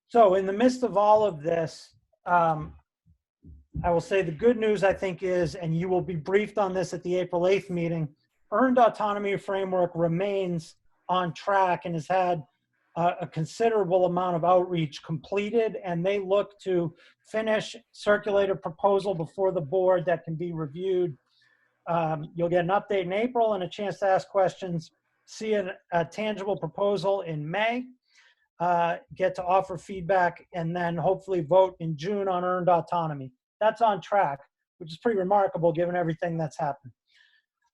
So in the midst of all of this, I will say the good news, I think, is, and you will be briefed on this at the April 8th meeting, Earned Autonomy Framework remains on track and has had a considerable amount of outreach completed, and they look to finish, circulate a proposal before the board that can be reviewed. You'll get an update in April and a chance to ask questions, see a tangible proposal in May, get to offer feedback, and then hopefully vote in June on earned autonomy. That's on track, which is pretty remarkable given everything that's happened.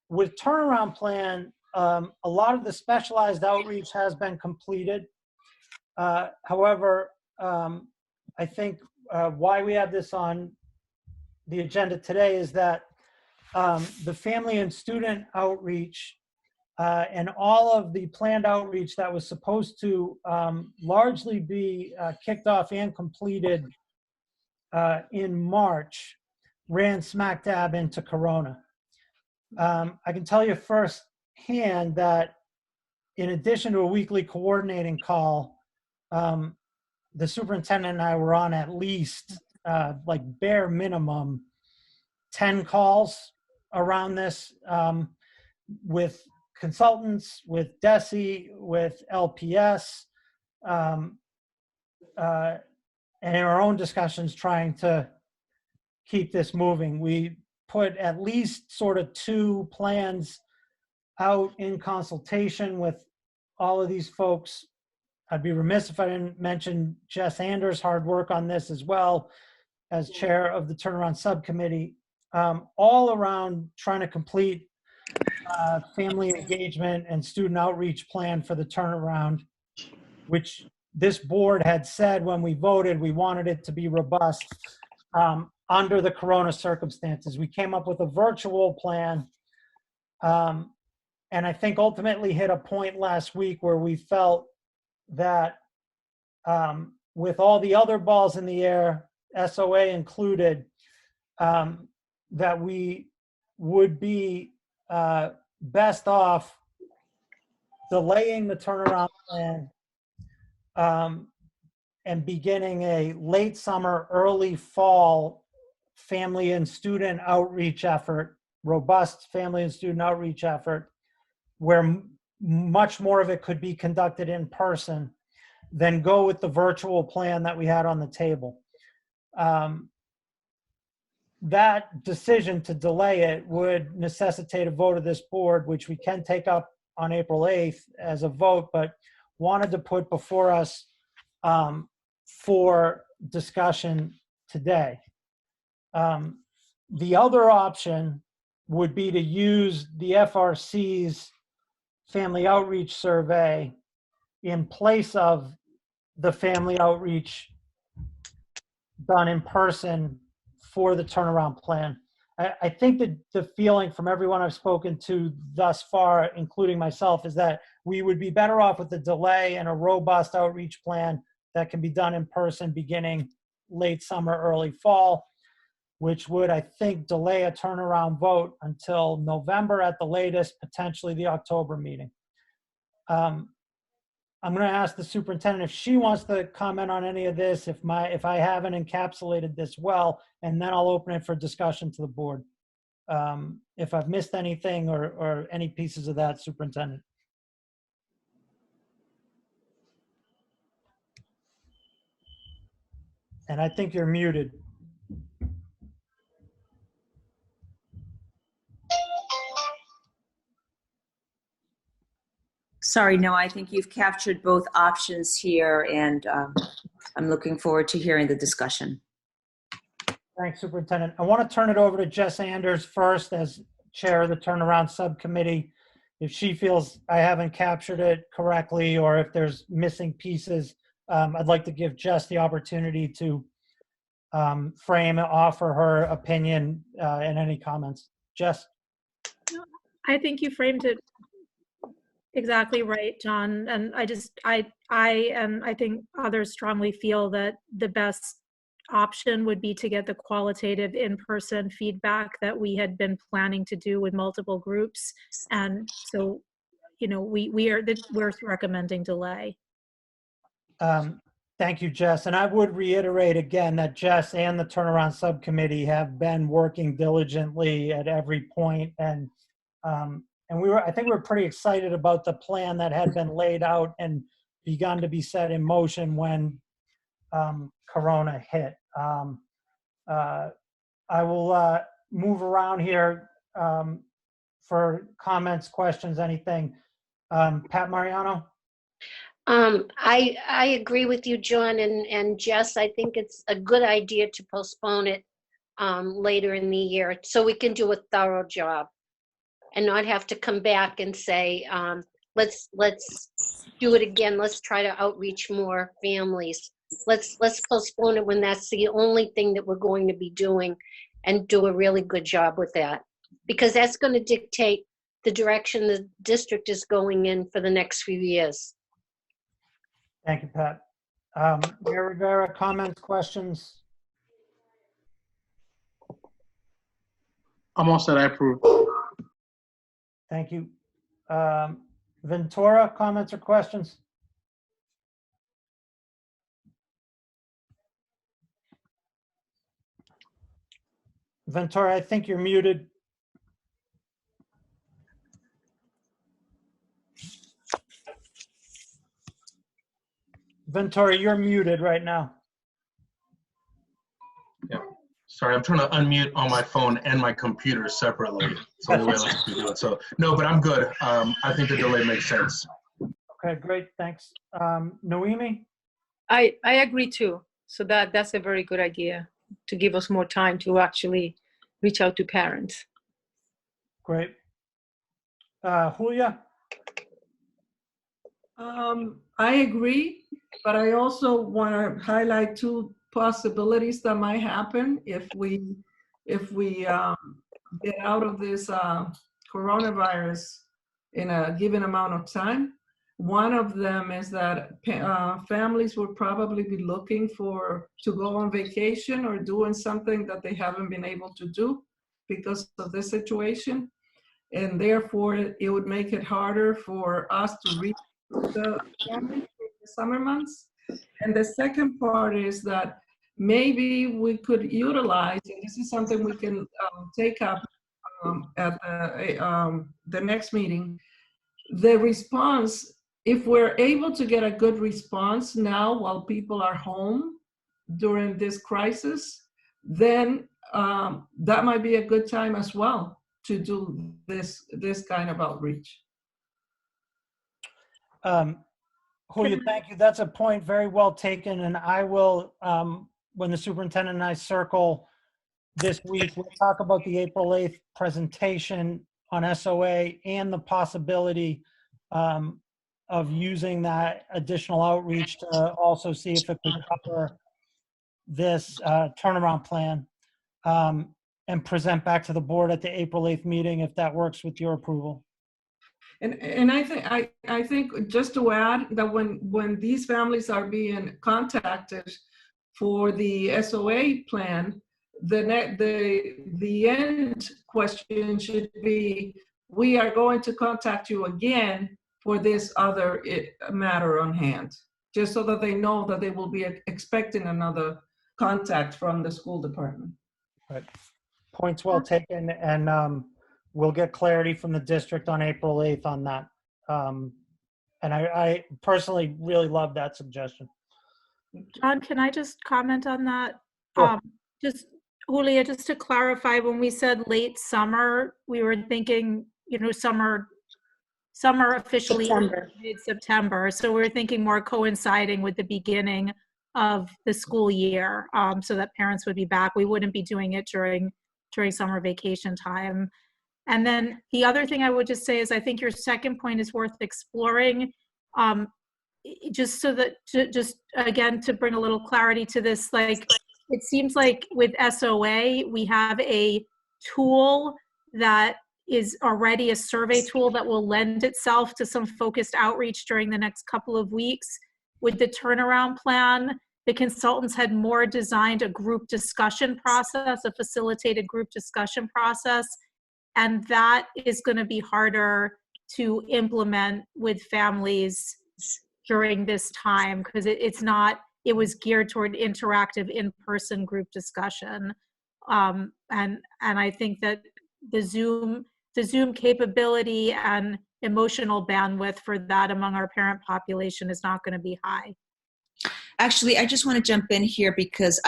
With turnaround plan, a lot of the specialized outreach has been completed. However, I think why we have this on the agenda today is that the family and student outreach and all of the planned outreach that was supposed to largely be kicked off and completed in March ran smack dab into Corona. I can tell you firsthand that in addition to a weekly coordinating call, the superintendent and I were on at least like bare minimum 10 calls around this with consultants, with DESE, with LPS, and in our own discussions trying to keep this moving. We put at least sort of 2 plans out in consultation with all of these folks. I'd be remiss if I didn't mention Jess Anders' hard work on this as well as chair of the turnaround subcommittee, all around trying to complete family engagement and student outreach plan for the turnaround, which this board had said when we voted we wanted it to be robust under the Corona circumstances. We came up with a virtual plan And I think ultimately hit a point last week where we felt that with all the other balls in the air, SOA included, that we would be best off delaying the turnaround plan and beginning a late summer, early fall family and student outreach effort, robust family and student outreach effort, where much more of it could be conducted in person, than go with the virtual plan that we had on the table. That decision to delay it would necessitate a vote of this board, which we can take up on April 8th as a vote, but wanted to put before us for discussion today. The other option would be to use the FRC's family outreach survey in place of the family outreach done in person for the turnaround plan. I think that the feeling from everyone I've spoken to thus far, including myself, is that we would be better off with a delay and a robust outreach plan that can be done in person beginning late summer, early fall, which would, I think, delay a turnaround vote until November at the latest, potentially the October meeting. I'm going to ask the superintendent if she wants to comment on any of this, if I haven't encapsulated this well, and then I'll open it for discussion to the board. If I've missed anything or any pieces of that, superintendent. And I think you're muted. Sorry, no, I think you've captured both options here, and I'm looking forward to hearing the discussion. Thanks, Superintendent. I want to turn it over to Jess Anders first as chair of the turnaround subcommittee. If she feels I haven't captured it correctly or if there's missing pieces, I'd like to give Jess the opportunity to frame and offer her opinion and any comments. Jess? I think you framed it exactly right, John. And I think others strongly feel that the best option would be to get the qualitative in-person feedback that we had been planning to do with multiple groups. And so, you know, we're recommending delay. Thank you, Jess. And I would reiterate again that Jess and the turnaround subcommittee have been working diligently at every point. And I think we were pretty excited about the plan that had been laid out and begun to be set in motion when Corona hit. I will move around here for comments, questions, anything. Pat Mariano? I agree with you, John, and Jess. I think it's a good idea to postpone it later in the year so we can do a thorough job and not have to come back and say, let's do it again. Let's try to outreach more families. Let's postpone it when that's the only thing that we're going to be doing, and do a really good job with that, because that's going to dictate the direction the district is going in for the next few years. Thank you, Pat. Mayor Rivera, comments, questions? I'm all set. I approve. Thank you. Ventura, comments or questions? Ventura, I think you're muted. Ventura, you're muted right now. Yeah. Sorry, I'm trying to unmute on my phone and my computer separately. It's the only way I like to do it. So, no, but I'm good. I think the delay makes sense. Okay, great, thanks. Noemi? I agree too. So that's a very good idea, to give us more time to actually reach out to parents. Great. Julia? I agree, but I also want to highlight two possibilities that might happen if we get out of this coronavirus in a given amount of time. One of them is that families will probably be looking to go on vacation or doing something that they haven't been able to do because of this situation. And therefore, it would make it harder for us to reach the families in the summer months. And the second part is that maybe we could utilize, and this is something we can take up at the next meeting, the response. If we're able to get a good response now while people are home during this crisis, then that might be a good time as well to do this kind of outreach. Julia, thank you. That's a point very well taken. And I will, when the superintendent and I circle this week, we'll talk about the April 8th presentation on SOA and the possibility of using that additional outreach to also see if it can cover this turnaround plan and present back to the board at the April 8th meeting if that works with your approval. And I think just to add that when these families are being contacted for the SOA plan, the end question should be, we are going to contact you again for this other matter on hand, just so that they know that they will be expecting another contact from the school department. Right. Points well taken, and we'll get clarity from the district on April 8th on that. And I personally really love that suggestion. John, can I just comment on that? Sure. Just, Julia, just to clarify, when we said late summer, we were thinking, summer officially mid-September. So we were thinking more coinciding with the beginning of the school year, so that parents would be back. We wouldn't be doing it during summer vacation time. And then the other thing I would just say is I think your second point is worth exploring, just so that, again, to bring a little clarity to this, like, it seems like with SOA, we have a tool that is already a survey tool that will lend itself to some focused outreach during the next couple of weeks. With the turnaround plan, the consultants had more designed a group discussion process, a facilitated group discussion process. And that is going to be harder to implement with families during this time because it was geared toward interactive in-person group discussion. And I think that the Zoom capability and emotional bandwidth for that among our parent population is not going to be high. Actually, I just want to jump in here because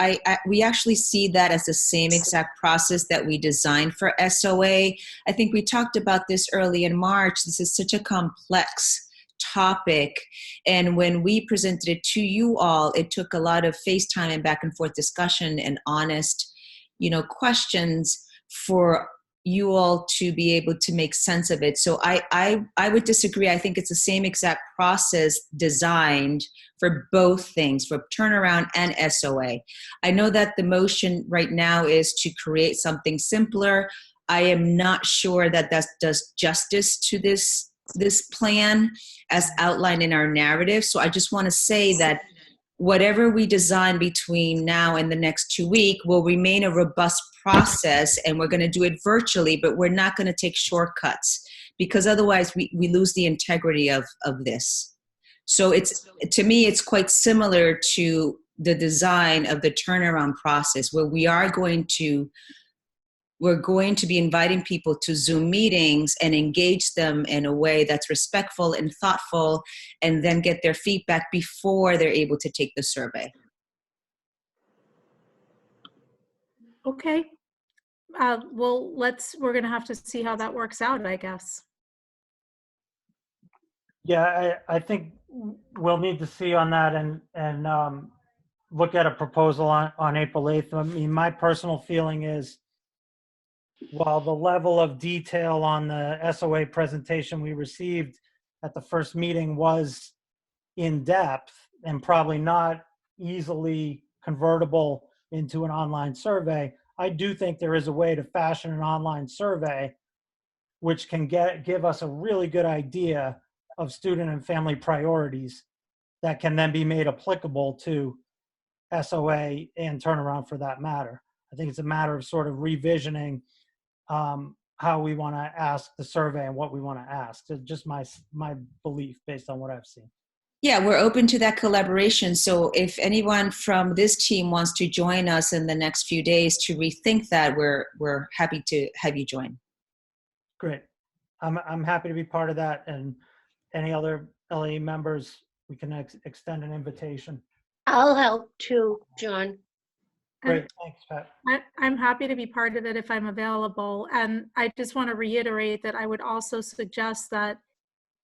we actually see that as the same exact process that we designed for SOA. I think we talked about this early in March. This is such a complex topic. And when we presented it to you all, it took a lot of FaceTime and back and forth discussion and honest, questions for you all to be able to make sense of it. So I would disagree. I think it's the same exact process designed for both things, for turnaround and SOA. I know that the motion right now is to create something simpler. I am not sure that that does justice to this plan as outlined in our narrative. So I just want to say that whatever we design between now and the next 2 weeks will remain a robust process, and we're going to do it virtually, but we're not going to take shortcuts because otherwise we lose the integrity of this. So to me, it's quite similar to the design of the turnaround process where we're going to be inviting people to Zoom meetings and engage them in a way that's respectful and thoughtful, and then get their feedback before they're able to take the survey. Okay. Well, we're going to have to see how that works out, I guess. Yeah, I think we'll need to see on that and look at a proposal on April 8th. I mean, my personal feeling is, while the level of detail on the SOA presentation we received at the first meeting was in depth and probably not easily convertible into an online survey, I do think there is a way to fashion an online survey which can give us a really good idea of student and family priorities that can then be made applicable to SOA and turnaround for that matter. I think it's a matter of sort of revisioning how we want to ask the survey and what we want to ask. So just my belief based on what I've seen. Yeah, we're open to that collaboration. So if anyone from this team wants to join us in the next few days to rethink that, we're happy to have you join. Great. I'm happy to be part of that, and any other LAE members, we can extend an invitation. I'll help too, John. Great, thanks, Pat. I'm happy to be part of it if I'm available. And I just want to reiterate that I would also suggest that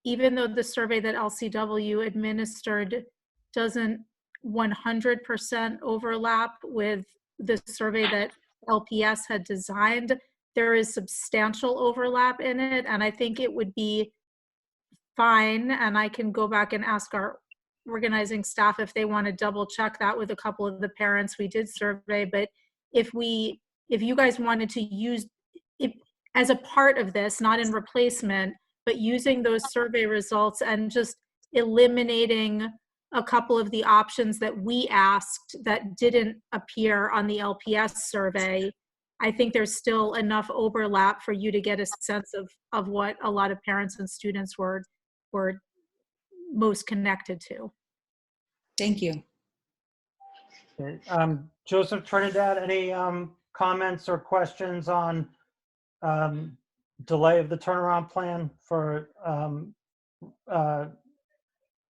even though the survey that LCW administered doesn't 100% overlap with the survey that LPS had designed, there is substantial overlap in it. And I think it would be fine, and I can go back and ask our organizing staff if they want to double check that with a couple of the parents we did survey. But if you guys wanted to use it as a part of this, not in replacement, but using those survey results and just eliminating a couple of the options that we asked that didn't appear on the LPS survey, I think there's still enough overlap for you to get a sense of what a lot of parents and students were most connected to. Thank you. Okay. Joseph Trinidad, any comments or questions on delay of the turnaround plan for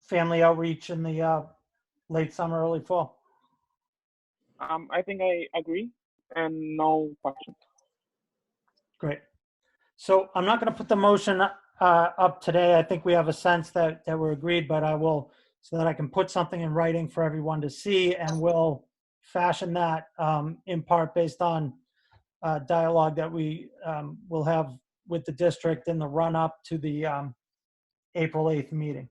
family outreach in the late summer, early fall? I think I agree, and no questions. Great. So I'm not going to put the motion up today. I think we have a sense that we're agreed, but I will, so that I can put something in writing for everyone to see, and we'll fashion that in part based on dialogue that we will have with the district in the run up to the April 8th meeting.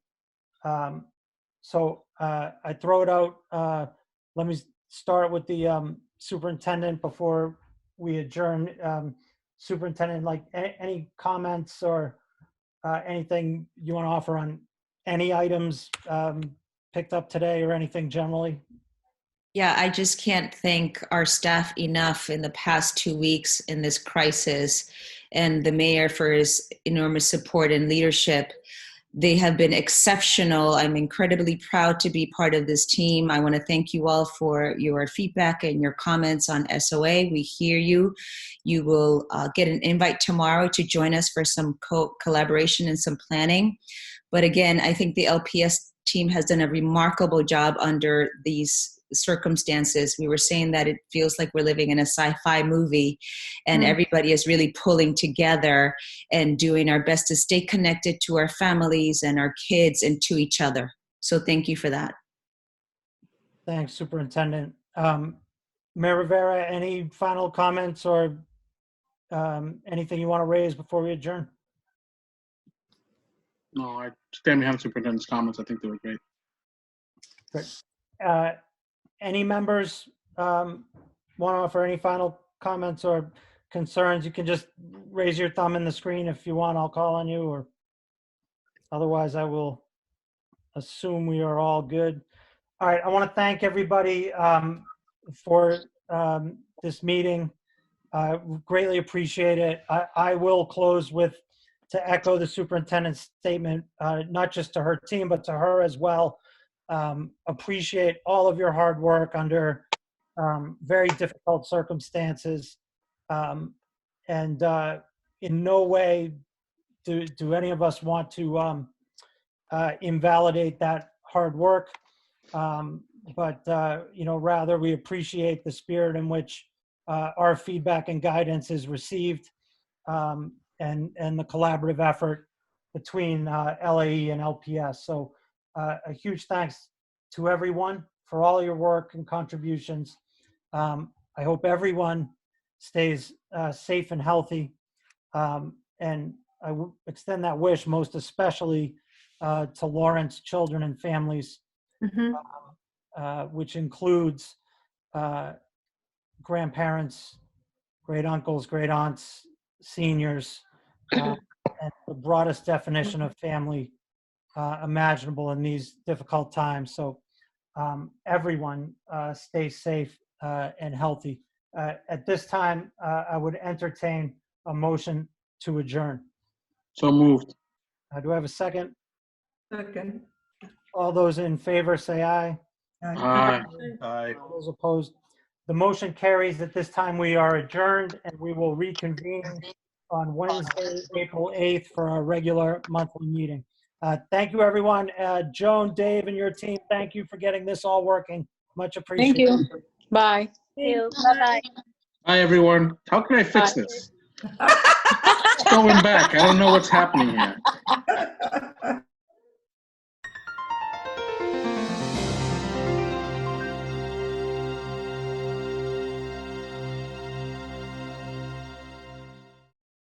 So I throw it out. Let me start with the superintendent before we adjourn. Superintendent, like any comments or anything you want to offer on any items picked up today or anything generally? Yeah, I just can't thank our staff enough in the past 2 weeks in this crisis, and the mayor for his enormous support and leadership. They have been exceptional. I'm incredibly proud to be part of this team. I want to thank you all for your feedback and your comments on SOA. We hear you. You will get an invite tomorrow to join us for some collaboration and some planning. But again, I think the LPS team has done a remarkable job under these circumstances. We were saying that it feels like we're living in a sci-fi movie, and everybody is really pulling together and doing our best to stay connected to our families and our kids and to each other. So thank you for that. Thanks, Superintendent. Mayor Rivera, any final comments or anything you want to raise before we adjourn? No, I stand behind Superintendent's comments. I think they were great. Great. Any members want to offer any final comments or concerns? You can just raise your thumb in the screen if you want. I'll call on you, or otherwise I will assume we are all good. All right. I want to thank everybody for this meeting. Greatly appreciate it. I will close with to echo the superintendent's statement, not just to her team, but to her as well. Appreciate all of your hard work under very difficult circumstances. And in no way do any of us want to invalidate that hard work. But rather we appreciate the spirit in which our feedback and guidance is received, and the collaborative effort between LAE and LPS. So a huge thanks to everyone for all your work and contributions. I hope everyone stays safe and healthy. And I extend that wish most especially to Lawrence children and families, which includes grandparents, great uncles, great aunts, seniors, and the broadest definition of family imaginable in these difficult times. So everyone stay safe and healthy. At this time, I would entertain a motion to adjourn. So moved. Do I have a second? Second. All those in favor say aye. Aye. Aye. All those opposed? The motion carries. At this time, we are adjourned, and we will reconvene on Wednesday, April 8th for our regular monthly meeting. Thank you, everyone. Joan, Dave, and your team, thank you for getting this all working. Much appreciated. Thank you. Bye. Thank you. Bye-bye. Hi, everyone. How can I fix this? It's going back. I don't know what's happening here.